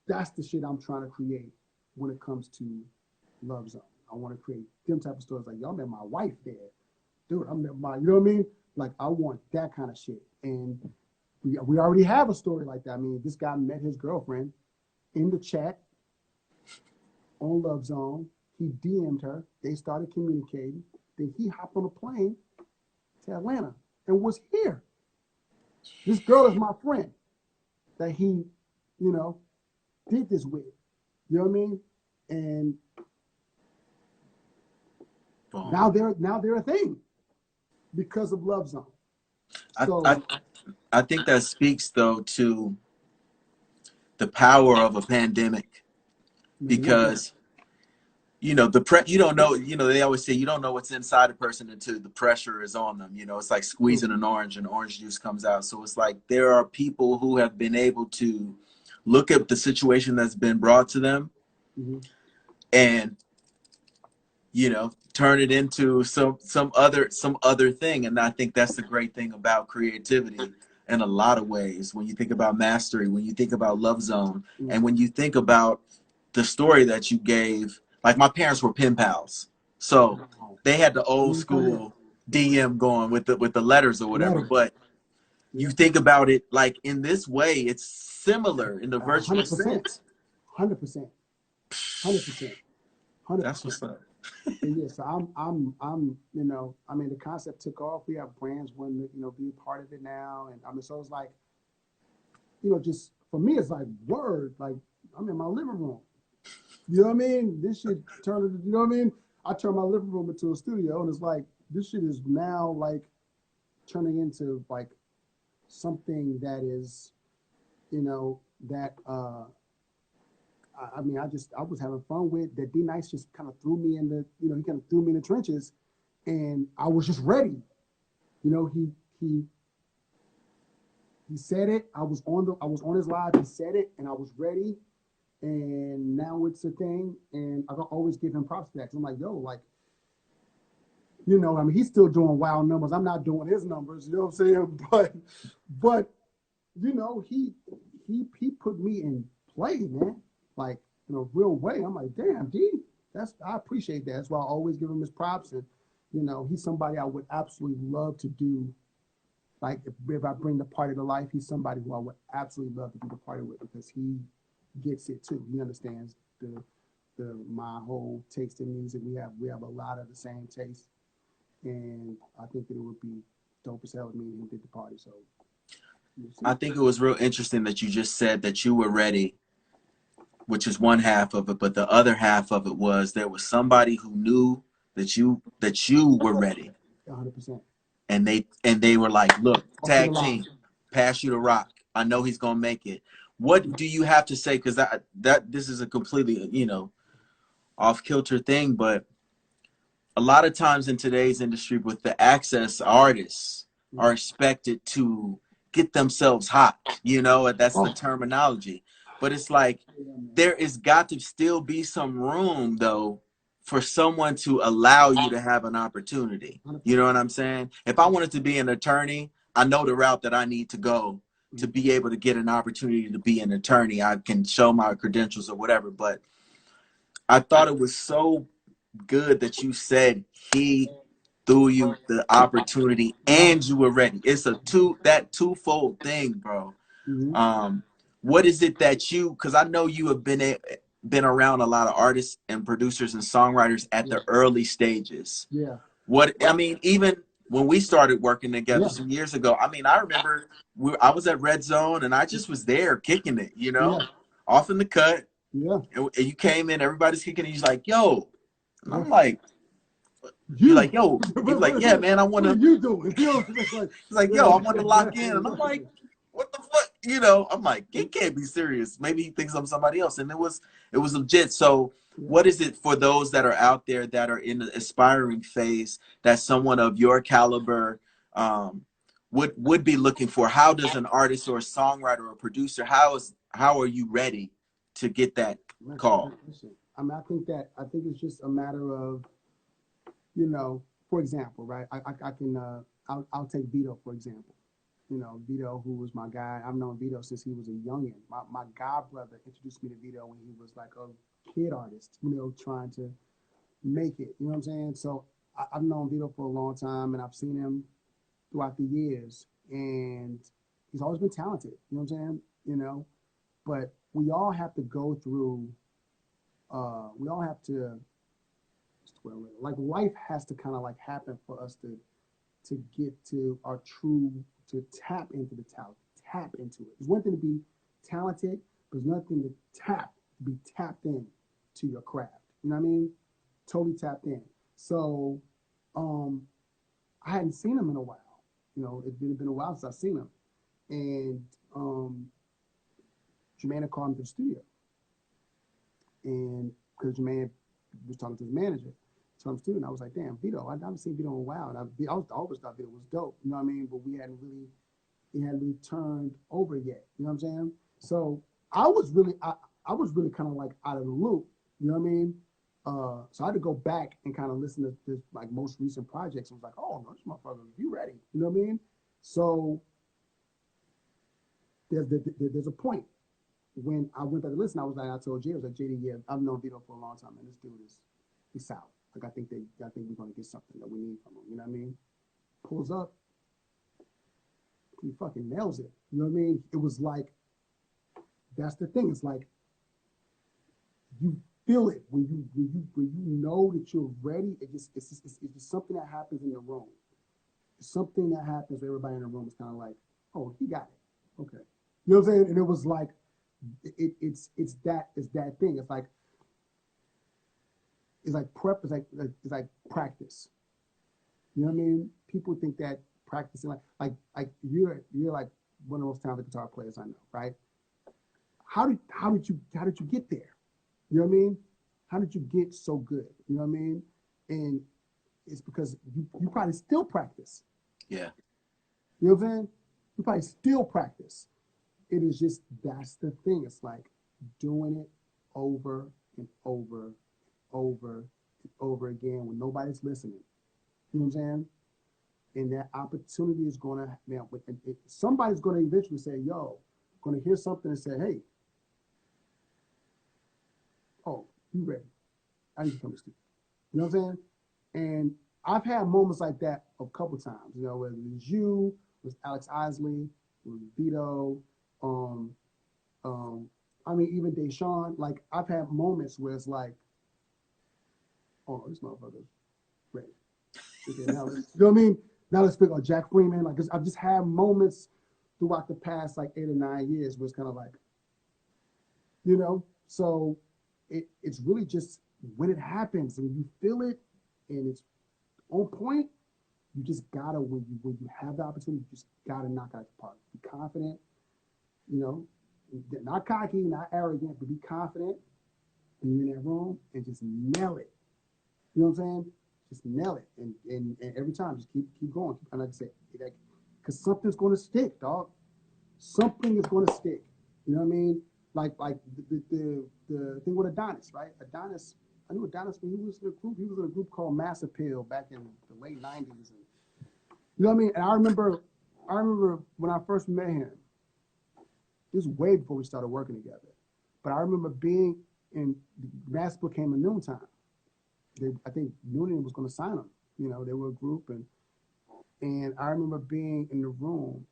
That's the shit I'm trying to create when it comes to Love Zone. I want to create them type of stories. Like y'all met my wife there, dude. I met my, you know what I mean? Like I want that kind of shit. And we already have a story like that. I mean, this guy met his girlfriend in the chat on Love Zone. He DM'd her. They started communicating. Then he hopped on a plane to Atlanta and was here. This girl is my friend that he, you know, did this with. You know what I mean? And Boom. now they're a thing because of Love Zone. So I think that speaks though to the power of a pandemic, because you know you don't know, you know, they always say you don't know what's inside a person until the pressure is on them. You know, it's like squeezing an orange and orange juice comes out. So it's like there are people who have been able to look at the situation that's been brought to them, and you know, turn it into some other thing. And I think that's the great thing about creativity in a lot of ways. When you think about mastery, when you think about Love Zone, and when you think about the story that you gave, like my parents were pen pals, so they had the old school DM going with the letters or whatever. But you think about it like in this way, it's similar in the virtual sense. 100%, 100%, 100%. That's what's up. Yeah, so you know, I mean, the concept took off. We have brands wanting to, you know, be a part of it now, and I mean, so it's like, you know, just for me, it's like word, like I'm in my living room. You know what I mean? This shit turned into, you know what I mean? I turned my living room into a studio, and it's like this shit is now like turning into like something that is, you know, that I mean, I was having fun with that. D Nice just kind of threw me in the, you know, he kind of threw me in the trenches, and I was just ready. You know, he said it. I was on his live. He said it, and I was ready. And now it's a thing, and I always give him props for that. I'm like, yo, like, you know, I mean, he's still doing wild numbers. I'm not doing his numbers. You know what I'm saying? But you know, he put me in play, man. Like in a real way. I'm like, damn, D, I appreciate that. That's why I always give him his props. And, you know, he's somebody I would absolutely love to do Like if I bring the party to life, he's somebody who I would absolutely love to be the party with because he gets it too. He understands the my whole taste in music. We have a lot of the same taste, and I think that it would be dope as hell if me and him did the party. So we'll I see. think it was real interesting that you just said that you were ready, which is one half of it, but the other half of it was there was somebody who knew that you were ready, 100%. and they were like, look, Off to the tag line. team, pass you the rock. I know he's gonna make it. What do you have to say? Because that this is a completely off kilter thing, but a lot of times in today's industry with the access, artists are expected to get themselves hot, and that's the Oh, terminology. But it's like yeah, man. there is got to still be some room though for someone to allow you to have an opportunity. You 100%. know what I'm saying? If I wanted to be an attorney, I know the route that I need to go to be able to get an opportunity to be an attorney. I can show my credentials or whatever, but I thought it was so good that you said he threw you the opportunity and you were ready. It's that twofold thing, bro. Mm-hmm. Um, what is it that because I know you have been around a lot of artists and producers and songwriters at Yeah. the early stages. Yeah. What I mean, even when we started working together Yeah. some years ago, I mean, I remember I was at Red Zone and I just was there kicking it, Yeah. off in the cut. Yeah. And you came in, everybody's kicking it. He's like, yo. And Yeah. I'm like, you're You. like, yo. He was like, yeah, What, man, I want what are to. you doing? You know, it's like, He's like, yo, yeah, I want to lock in. And I'm like, exactly. what the fuck? I'm like, he can't be serious. Maybe he thinks I'm somebody else. And it was legit. So Yeah. what is it for those that are out there that are in the aspiring phase that someone of your caliber would be looking for? How does an artist or a songwriter or producer, how are you ready to get that call? Listen, I mean, I think it's just a matter of, for example, right? I can, I'll take Vito, for example. Vito, who was my guy. I've known Vito since he was a youngin. My god brother introduced me to Vito when he was like a kid artist, trying to make it. You know what I'm saying? So I've known Vito for a long time, and I've seen him throughout the years, and he's always been talented. You know what I'm saying? But we all have to go through. We all have to. Like life has to kind of like happen for us to get to our true, to tap into the talent, tap into it. It's one thing to be talented, but it's another thing to be tapped in to your craft. You know what I mean? Totally tapped in. So um, I hadn't seen him in a while. It's been a while since I've seen him. And Jermaine called him to the studio. And because Jermaine was talking to his manager, some student, I was like, damn, Vito, I haven't seen Vito in a while. And I always thought Vito was dope, you know what I mean? But he hadn't really turned over yet, you know what I'm saying? So I was really kind of like out of the loop, you know what I mean? So I had to go back and kind of listen to this like most recent projects. I was like, oh no, this motherfucker, you ready? You know what I mean? So there's a point when I went back to listen. I told Jay, I was like, JD, yeah, I've known Vito for a long time, and this dude he's solid. Like I think we're gonna get something that we need from him. You know what I mean? Pulls up, he fucking nails it. You know what I mean? It was like that's the thing. It's like you feel it when you know that you're ready. It's just something that happens in the room. It's something that happens. Everybody in the room is kind of like, oh, he got it. Okay, you know what I'm saying? And it was like it's that thing. It's like prep. It's like practice. You know what I mean? People think that practicing like you're like one of the most talented guitar players I know, right? How did you get there? You know what I mean? How did you get so good? You know what I mean? And it's because you probably still practice. Yeah. You know what I'm saying? You probably still practice. It is just that's the thing. It's like doing it over and over, over and over again when nobody's listening. You know what I'm saying? And that opportunity is going to, man, somebody's going to eventually say, yo, going to hear something and say, hey, oh, you ready? I need to come to studio. You know what I'm saying? And I've had moments like that a couple times, whether it's you, was Alex Isley, it was Vito, um, um, I mean, even Deshaun. Like, I've had moments where it's like, oh, this motherfucker's great. Okay, now let's, you know what I mean? Now let's pick on Jack Freeman. Like, I've just had moments throughout the past like 8 or 9 years where it's kind of like, you know, so it's really just when it happens and you feel it and it's on point, you just gotta when you have the opportunity, you just gotta knock out the park. Be confident, you know, not cocky, not arrogant, but be confident when you're in that room and just nail it. You know what I'm saying? Just nail it, and every time, just keep going. And like I said, because something's going to stick, dog. Something is going to stick. You know what I mean? Like the thing with Adonis, right? Adonis, I knew Adonis when he was in a group. He was in a group called Mass Appeal back in the late '90s. And, you know what I mean? And I remember when I first met him. This was way before we started working together. But I remember being in Mass Appeal came at noontime. I think Noonan was going to sign them. You know, they were a group, and I remember being in the room,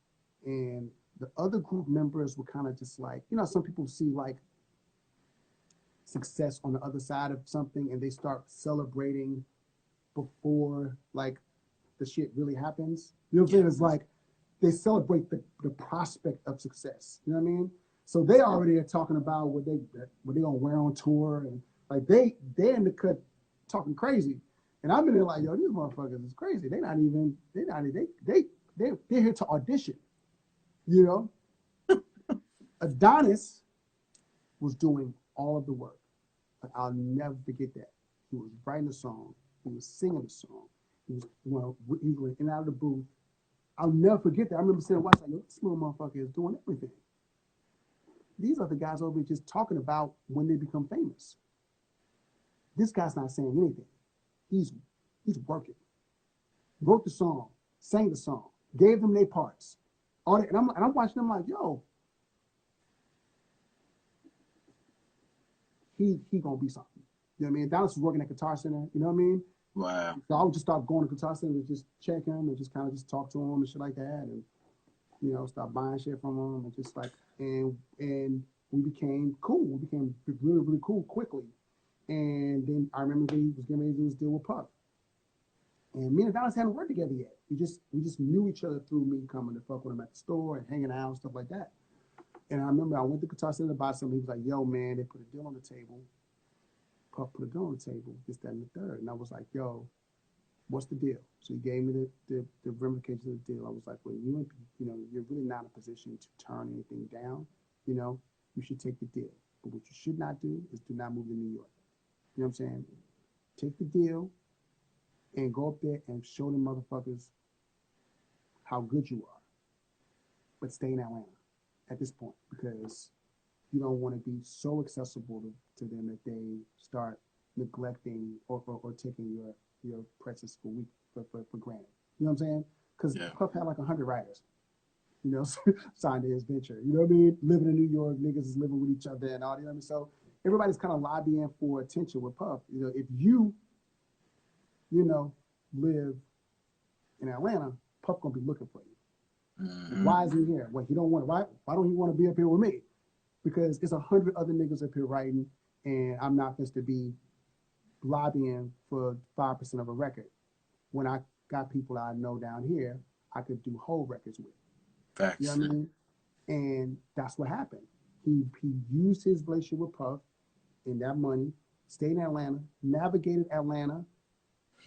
and the other group members were kind of just like, you know, some people see like success on the other side of something, and they start celebrating before like the shit really happens. You know what I'm saying? It's like they celebrate the prospect of success. You know what I mean? So they already are talking about what they gonna wear on tour, and like they in the cut talking crazy, and I'm in there like, yo, these motherfuckers is crazy. They're here to audition, you know. Adonis was doing all of the work, but I'll never forget that. He was writing the song, he was singing the song, he was in and out of the booth. I'll never forget that. I remember sitting watching, like, yo, this little motherfucker is doing everything. These are the guys over here just talking about when they become famous. This guy's not saying anything. He's working. Wrote the song, sang the song, gave them their parts. All that, and I'm watching them like, yo, he gonna be something. You know what I mean? Dallas was working at Guitar Center. You know what I mean? Wow. So I would just start going to Guitar Center and just check him and just kind of just talk to him and shit like that, and you know, start buying shit from him and just like and we became cool. We became really really cool quickly. And then I remember when he was getting ready to do his deal with Puff. And me and Adonis hadn't worked together yet. We just knew each other through me coming to fuck with him at the store and hanging out and stuff like that. And I remember I went to Guitar Center to buy something. He was like, yo, man, they put a deal on the table. Puff put a deal on the table, this, that, and the third. And I was like, yo, what's the deal? So he gave me the ramifications of the deal. I was like, well, you know, you're really not in a position to turn anything down. You know, you should take the deal. But what you should not do is do not move to New York. You know what I'm saying? Take the deal and go up there and show them motherfuckers how good you are. But stay in Atlanta at this point because you don't want to be so accessible to them that they start neglecting or taking your presence for granted. You know what I'm saying? Because Puff had like 100 writers, you know, signed to his venture. You know what I mean? Living in New York, niggas is living with each other and all, you know what I mean? So everybody's kind of lobbying for attention with Puff. You know, if you know, live in Atlanta, Puff gonna be looking for you. Mm-hmm. Why is he here? Well, he don't want. Why don't he want to be up here with me? Because it's 100 other niggas up here writing, and I'm not supposed to be lobbying for 5% of a record. When I got people I know down here, I could do whole records with. Facts. You know what I mean? And that's what happened. He used his relationship with Puff and that money, stayed in Atlanta, navigated Atlanta.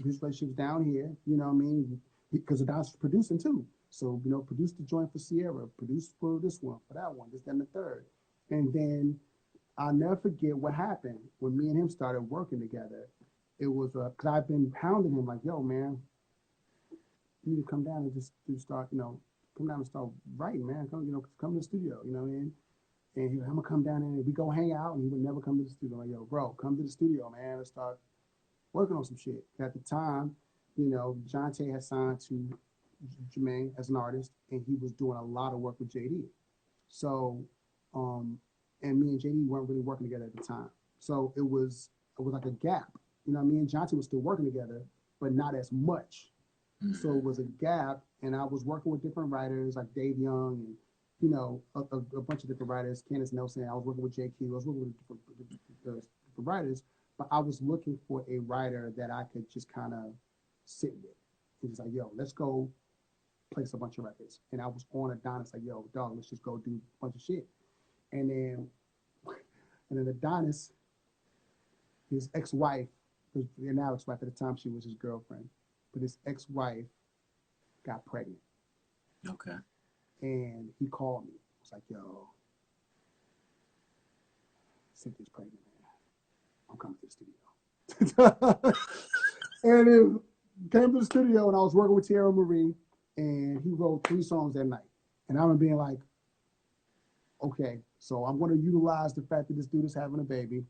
His relationship's down here, you know what I mean? Because Adonis was producing too. So, you know, produced the joint for Sierra, produced for this one, for that one, this, that, and the third. And then I'll never forget what happened when me and him started working together. It was, because I've been hounding him like, yo, man, you need to come down and just start, you know, come down and start writing, man. Come to the studio, you know what I mean? And he was, I'm going to come down and we go hang out, and he would never come to the studio. I'm like, yo, bro, come to the studio, man. Let's start working on some shit. At the time, you know, Jonte had signed to Jermaine as an artist, and he was doing a lot of work with JD. So, and me and JD weren't really working together at the time. So it was like a gap. You know, me and Jonte was still working together, but not as much. So it was a gap, and I was working with different writers like Dave Young and a bunch of different writers, Candace Nelson. I was working with JQ. I was working with different writers, but I was looking for a writer that I could just kind of sit with. He was like, yo, let's go place a bunch of records. And I was on Adonis, like, yo, dog, let's just go do a bunch of shit. And then, Adonis, his ex-wife, now ex-wife at the time, she was his girlfriend, but his ex-wife got pregnant. Okay. And he called me. I was like, yo, Cynthia's pregnant, man. I'm coming to the studio. And it came to the studio, and I was working with Tierra Marie, and he wrote 3 songs that night. And I remember being like, okay, so I'm going to utilize the fact that this dude is having a baby,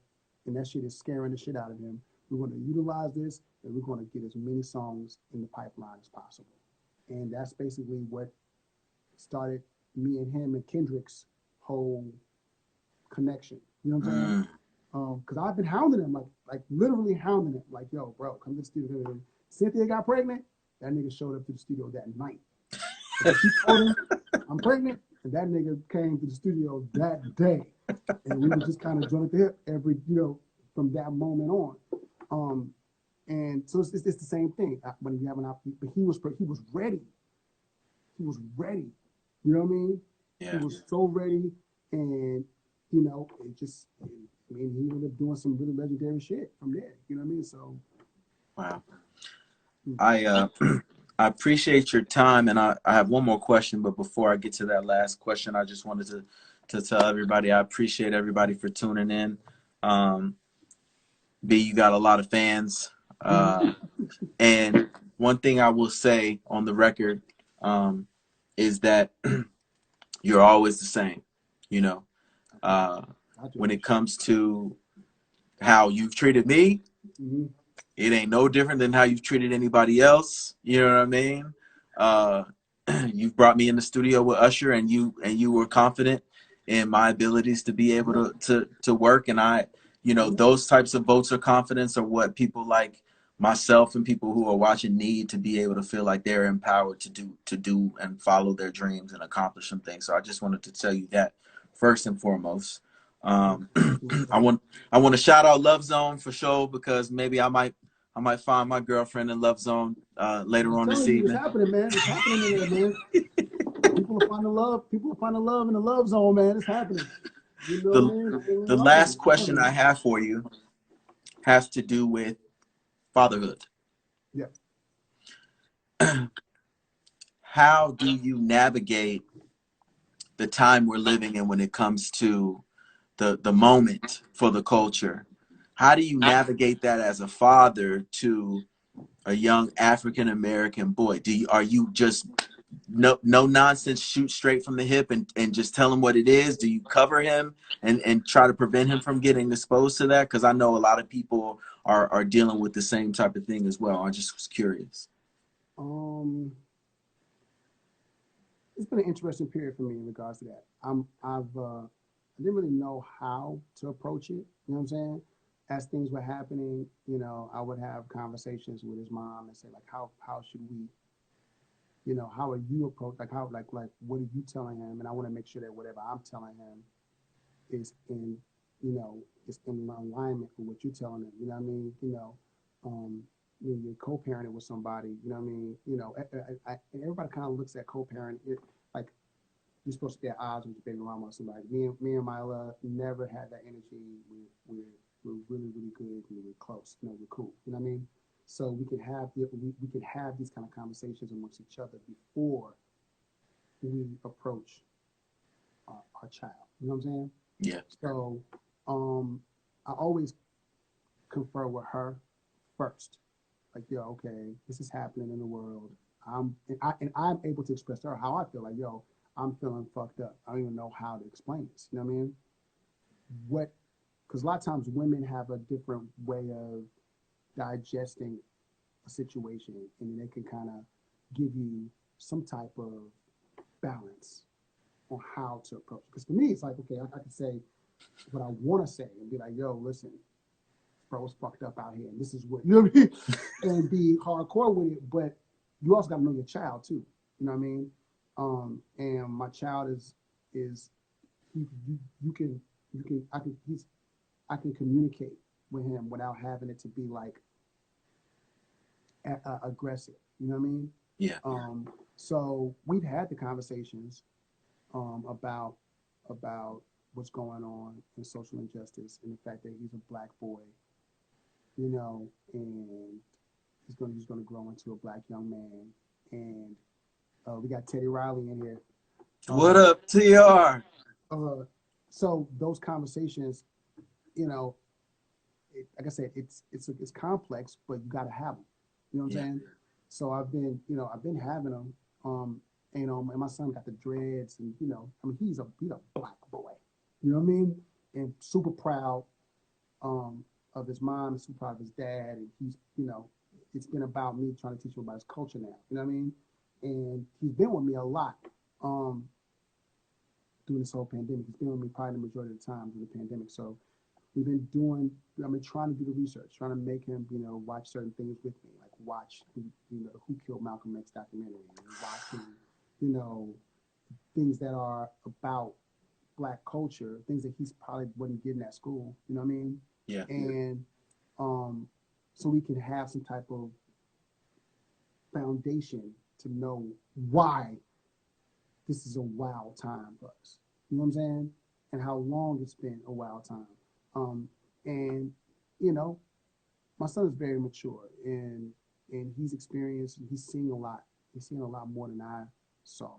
and that shit is scaring the shit out of him. We're going to utilize this, and we're going to get as many songs in the pipeline as possible. And that's basically what started me and him and Kendrick's whole connection. You know what I'm saying? Because I've been hounding him, like literally hounding him, like, yo, bro, come to the studio. Cynthia got pregnant. That nigga showed up to the studio that night. She told him, I'm pregnant, and that nigga came to the studio that day. And we were just kind of joined at the hip every, from that moment on. And so it's the same thing. When you have an opportunity, but he was ready. He was ready. You know what I mean? Yeah. He was so ready, and it just. I mean, he ended up doing some really legendary shit from there. You know what I mean? So. Wow. I appreciate your time, and I have one more question, but before I get to that last question, I just wanted to tell everybody I appreciate everybody for tuning in. B, you got a lot of fans, and one thing I will say on the record is that you're always the same. When it comes to how you've treated me, it ain't no different than how you've treated anybody else. You know what I mean? You've brought me in the studio with Usher, and you were confident in my abilities to be able to work. And those types of votes of confidence are what people like myself and people who are watching need to be able to feel like they're empowered to do and follow their dreams and accomplish some things. So I just wanted to tell you that first and foremost. I want to shout out Love Zone for sure, because maybe I might find my girlfriend in Love Zone later on this evening. It's happening, man. It's happening in there, man. People are finding love. People are finding love in the Love Zone, man. It's happening. The last question I have for you has to do with fatherhood. Yeah. How do you navigate the time we're living in when it comes to the moment for the culture? How do you navigate that as a father to a young African American boy? Are you just no nonsense, shoot straight from the hip and just tell him what it is? Do you cover him and try to prevent him from getting exposed to that? Because I know a lot of people are dealing with the same type of thing as well. I just was curious. It's been an interesting period for me in regards to that. I didn't really know how to approach it. You know what I'm saying? As things were happening, I would have conversations with his mom and say, like, how should we, how are you approach, like, how, like, what are you telling him? And I want to make sure that whatever I'm telling him is in, is in alignment with what you're telling him. You know what I mean? When you're co-parenting with somebody, you know what I mean? Everybody kind of looks at co-parent like you're supposed to get odds with your baby mama or somebody. Me and Mila never had that energy. We're really, really good. We're close. We're cool. You know what I mean? So we can have these kind of conversations amongst each other before we approach our child. You know what I'm saying? Yeah. So I always confer with her first. Like, yo, okay, this is happening in the world. I'm able to express to her how I feel. Like, yo, I'm feeling fucked up. I don't even know how to explain this. You know what I mean? Because a lot of times women have a different way of digesting a situation, and they can kind of give you some type of balance on how to approach it. Because for me, it's like, okay, I can say what I want to say and be like, yo, listen, bro, it's fucked up out here, and this is what, you know what I mean? And be hardcore with it, but you also got to know your child too. You know what I mean? And my child is you can I can communicate with him without having it to be like aggressive. You know what I mean? Yeah. So we've had the conversations about what's going on in social injustice and the fact that he's a black boy, you know, and he's gonna grow into a black young man. And we got Teddy Riley in here. What Um, up, TR? uh, so those conversations, you know, like I said, it's complex, but you got to have them. You know what I'm Yeah. saying? So I've been having them. And my son got the dreads, and I mean, he's a black boy. You know what I mean? And super proud of his mom, and super proud of his dad, and it's been about me trying to teach him about his culture now. You know what I mean? And he's been with me a lot um, during this whole pandemic. He's been with me probably the majority of the time during the pandemic. So I've been trying to do the research, trying to make him, watch certain things with me, like watch, Who Killed Malcolm X documentary, and watching, you know, things that are about black culture, things that he's probably wasn't getting at school, you know what I mean? Yeah. And so we can have some type of foundation to know why this is a wild time for us. You know what I'm saying? And how long it's been a wild time. And you know, my son is very mature, and he's experienced, he's seen a lot. He's seen a lot more than I saw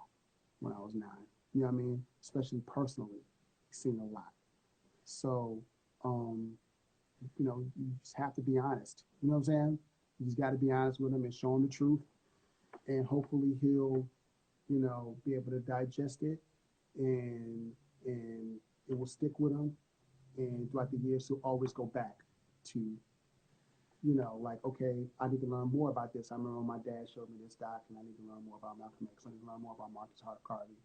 when I was 9. You know what I mean? Especially personally, he's seen a lot. So, um, you just have to be honest. You know what I'm saying? You just got to be honest with him and show him the truth, and hopefully he'll, be able to digest it, and it will stick with him. And throughout the years, he'll always go back to, like, okay, I need to learn more about this. I remember my dad showed me this doc, and I need to learn more about Malcolm X. I need to learn more about Marcus Garvey.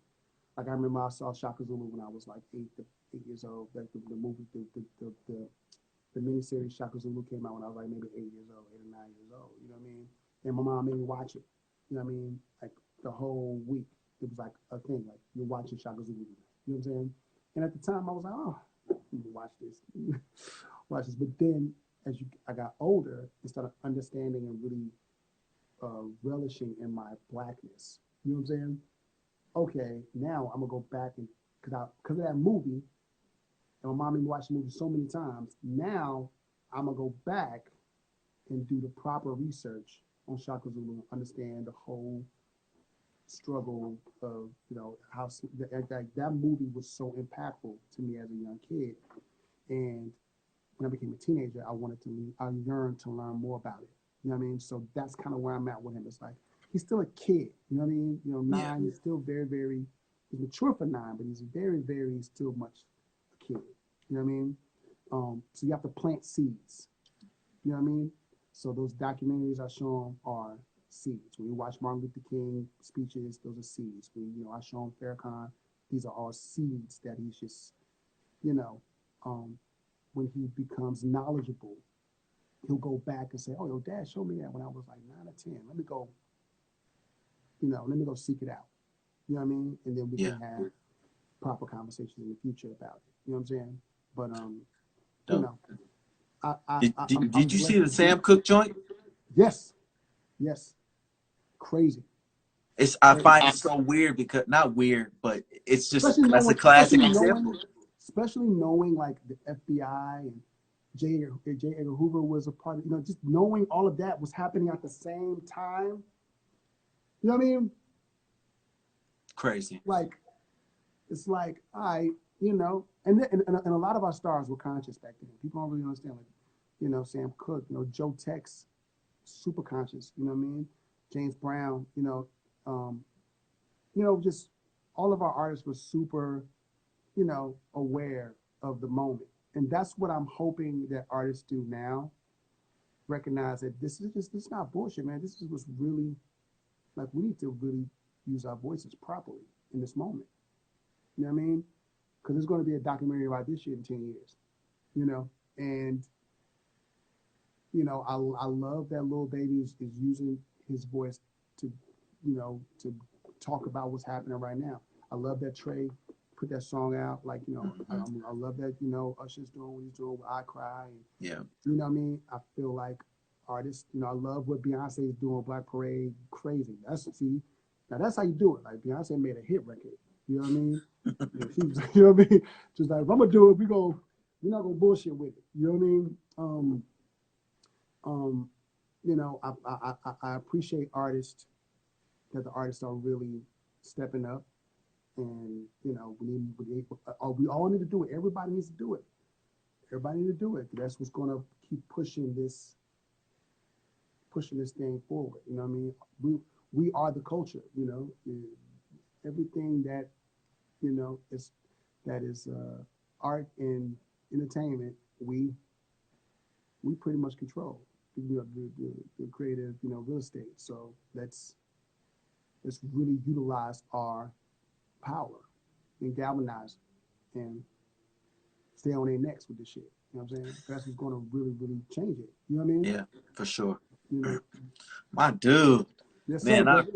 Like, I remember I saw Shaka Zulu when I was like 8 years old. Like the movie, the miniseries Shaka Zulu came out when I was like maybe 8 years old, 8 or 9 years old. You know what I mean? And my mom made me watch it. You know what I mean? Like the whole week, it was like a thing. Like, you're watching Shaka Zulu. You know what I'm saying? And at the time, I was like, oh, watch this, watch this. But then, I got older and started understanding and really relishing in my blackness. You know what I'm saying? Okay, now I'm gonna go back, and because of that movie, and my mom made me watch the movie so many times. Now I'm gonna go back and do the proper research on Shaka Zulu, and understand the whole struggle of, how that movie was so impactful to me as a young kid. And when I became a teenager, I yearned to learn more about it. You know what I mean? So that's kind of where I'm at with him. It's like, he's still a kid. You know what I mean? 9, he's still very, very, he's mature for 9, but he's very, very still much a kid. You know what I mean? So you have to plant seeds. You know what I mean? So those documentaries I show him are seeds. When you watch Martin Luther King speeches, those are seeds. When I show him Farrakhan, these are all seeds that he's just, you know, um, when he becomes knowledgeable, he'll go back and say, "Oh, your dad showed me that when I was like 9 or 10. Let me go seek it out." You know what I mean? And then we Yeah. can have proper conversations in the future about it. You know what I'm saying? But you Dope. know, I Did, I'm, did, I'm did you see blessed the to be. Sam Cooke joint? Yes, yes, crazy, I crazy. find it so weird because not weird, but it's just Especially that's a knowing, classic example. like the FBI and J. Edgar Hoover was a part of. Just knowing all of that was happening at the same time. You know what I mean? Crazy. Like, it's like, and a lot of our stars were conscious back then. People don't really understand, like, Sam Cooke, Joe Tex, super conscious. You know what I mean? James Brown. Just all of our artists were super, aware of the moment. And that's what I'm hoping that artists do now. Recognize that this is not bullshit, man. This is what's really, like, we need to really use our voices properly in this moment. You know what I mean? Because there's going to be a documentary about this shit in 10 years, and, I love that Lil Baby is using his voice to to talk about what's happening right now. I love that Trey put that song out. Like, I love that, Usher's doing what he's doing with I Cry. And, Yeah. you know what I mean? I feel like artists, I love what Beyonce is doing with Black Parade. Crazy. Now that's how you do it. Like, Beyonce made a hit record. You know what I mean? And she was, you know what I mean? Just like, if I'm gonna do it, we're not gonna bullshit with it. You know what I mean? I appreciate artists, that the artists are really stepping up, and we all need to do it. Everybody needs to do it. Everybody needs to do it. That's what's going to keep pushing this thing forward. You know what I mean? We are the culture. Everything that is art and entertainment. We pretty much control the creative real estate. So let's really utilize our power and galvanize and stay on their necks with this shit. You know what I'm saying? That's what's going to really, really change it. You know what I mean? Yeah, for sure. You know? My dude. Yes, Man, sir,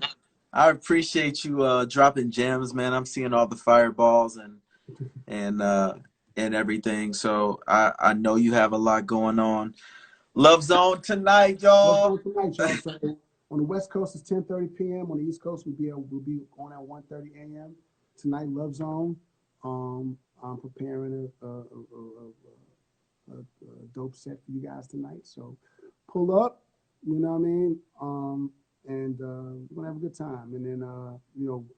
I appreciate you dropping gems, man. I'm seeing all the fireballs and everything. So I know you have a lot going on. Love Zone tonight, y'all. Love Zone tonight, y'all. So on the West Coast, it's 10:30 p.m. On the East Coast, we'll be on at 1:30 a.m. Tonight, Love Zone. I'm preparing a dope set for you guys tonight. So pull up, you know what I mean? And we're gonna have a good time. And then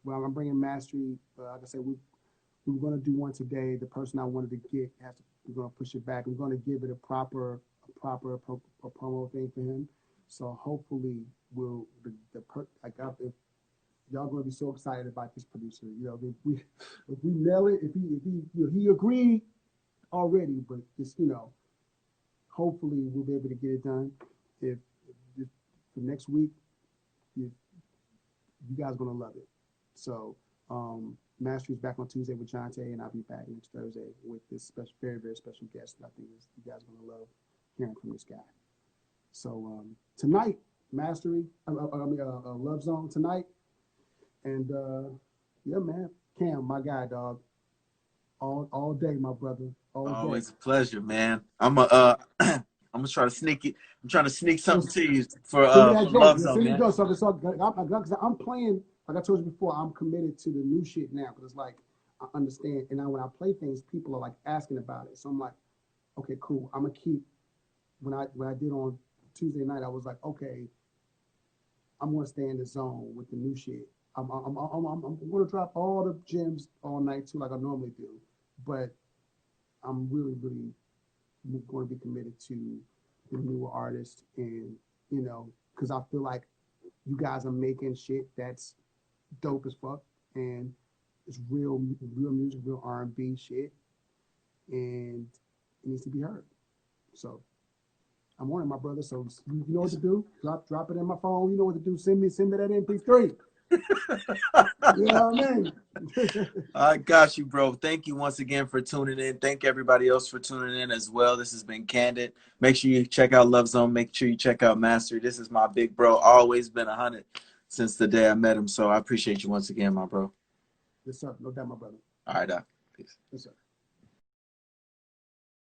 when I'm bringing Mastery, like I said, we were gonna do one today. The person I wanted to get we're gonna push it back. We're gonna give it a proper promo thing for him. So hopefully if y'all gonna be so excited about this producer. If we nail it, if he agreed already, but just hopefully we'll be able to get it done. If for next week, you guys are gonna love it. So Mastery's back on Tuesday with Jonte, and I'll be back next Thursday with this special, very, very special guest. I think you guys are gonna love hearing from this guy. So tonight, Mastery, Love Zone tonight, and yeah, man, Cam, my guy, dog, all day, my brother, all day. Always a pleasure, man. I'm gonna try to sneak it. I'm trying to sneak something to you for Love Zone, man. Because I'm playing, like I told you before, I'm committed to the new shit now. Because it's like, I understand, and now when I play things, people are like asking about it. So I'm like, okay, cool. I'm gonna keep. When I did on Tuesday night, I was like, okay, I'm gonna stay in the zone with the new shit. I'm gonna drop all the gems all night too, like I normally do. But I'm really, really going to be committed to the newer artists, and because I feel like you guys are making shit that's dope as fuck, and it's real music, real R&B shit, and it needs to be heard. So I'm on it, my brother. So you know what to do. Drop it in my phone. You know what to do. Send me that MP3. You know what I mean? I got you, bro. Thank you once again for tuning in. Thank everybody else for tuning in as well. This has been Kandid. Make sure you check out Love Zone. Make sure you check out Master. This is my big bro. Always been 100 since the day I met him. So I appreciate you once again, my bro. Yes, sir. No doubt, my brother. All right, peace. Yes, sir.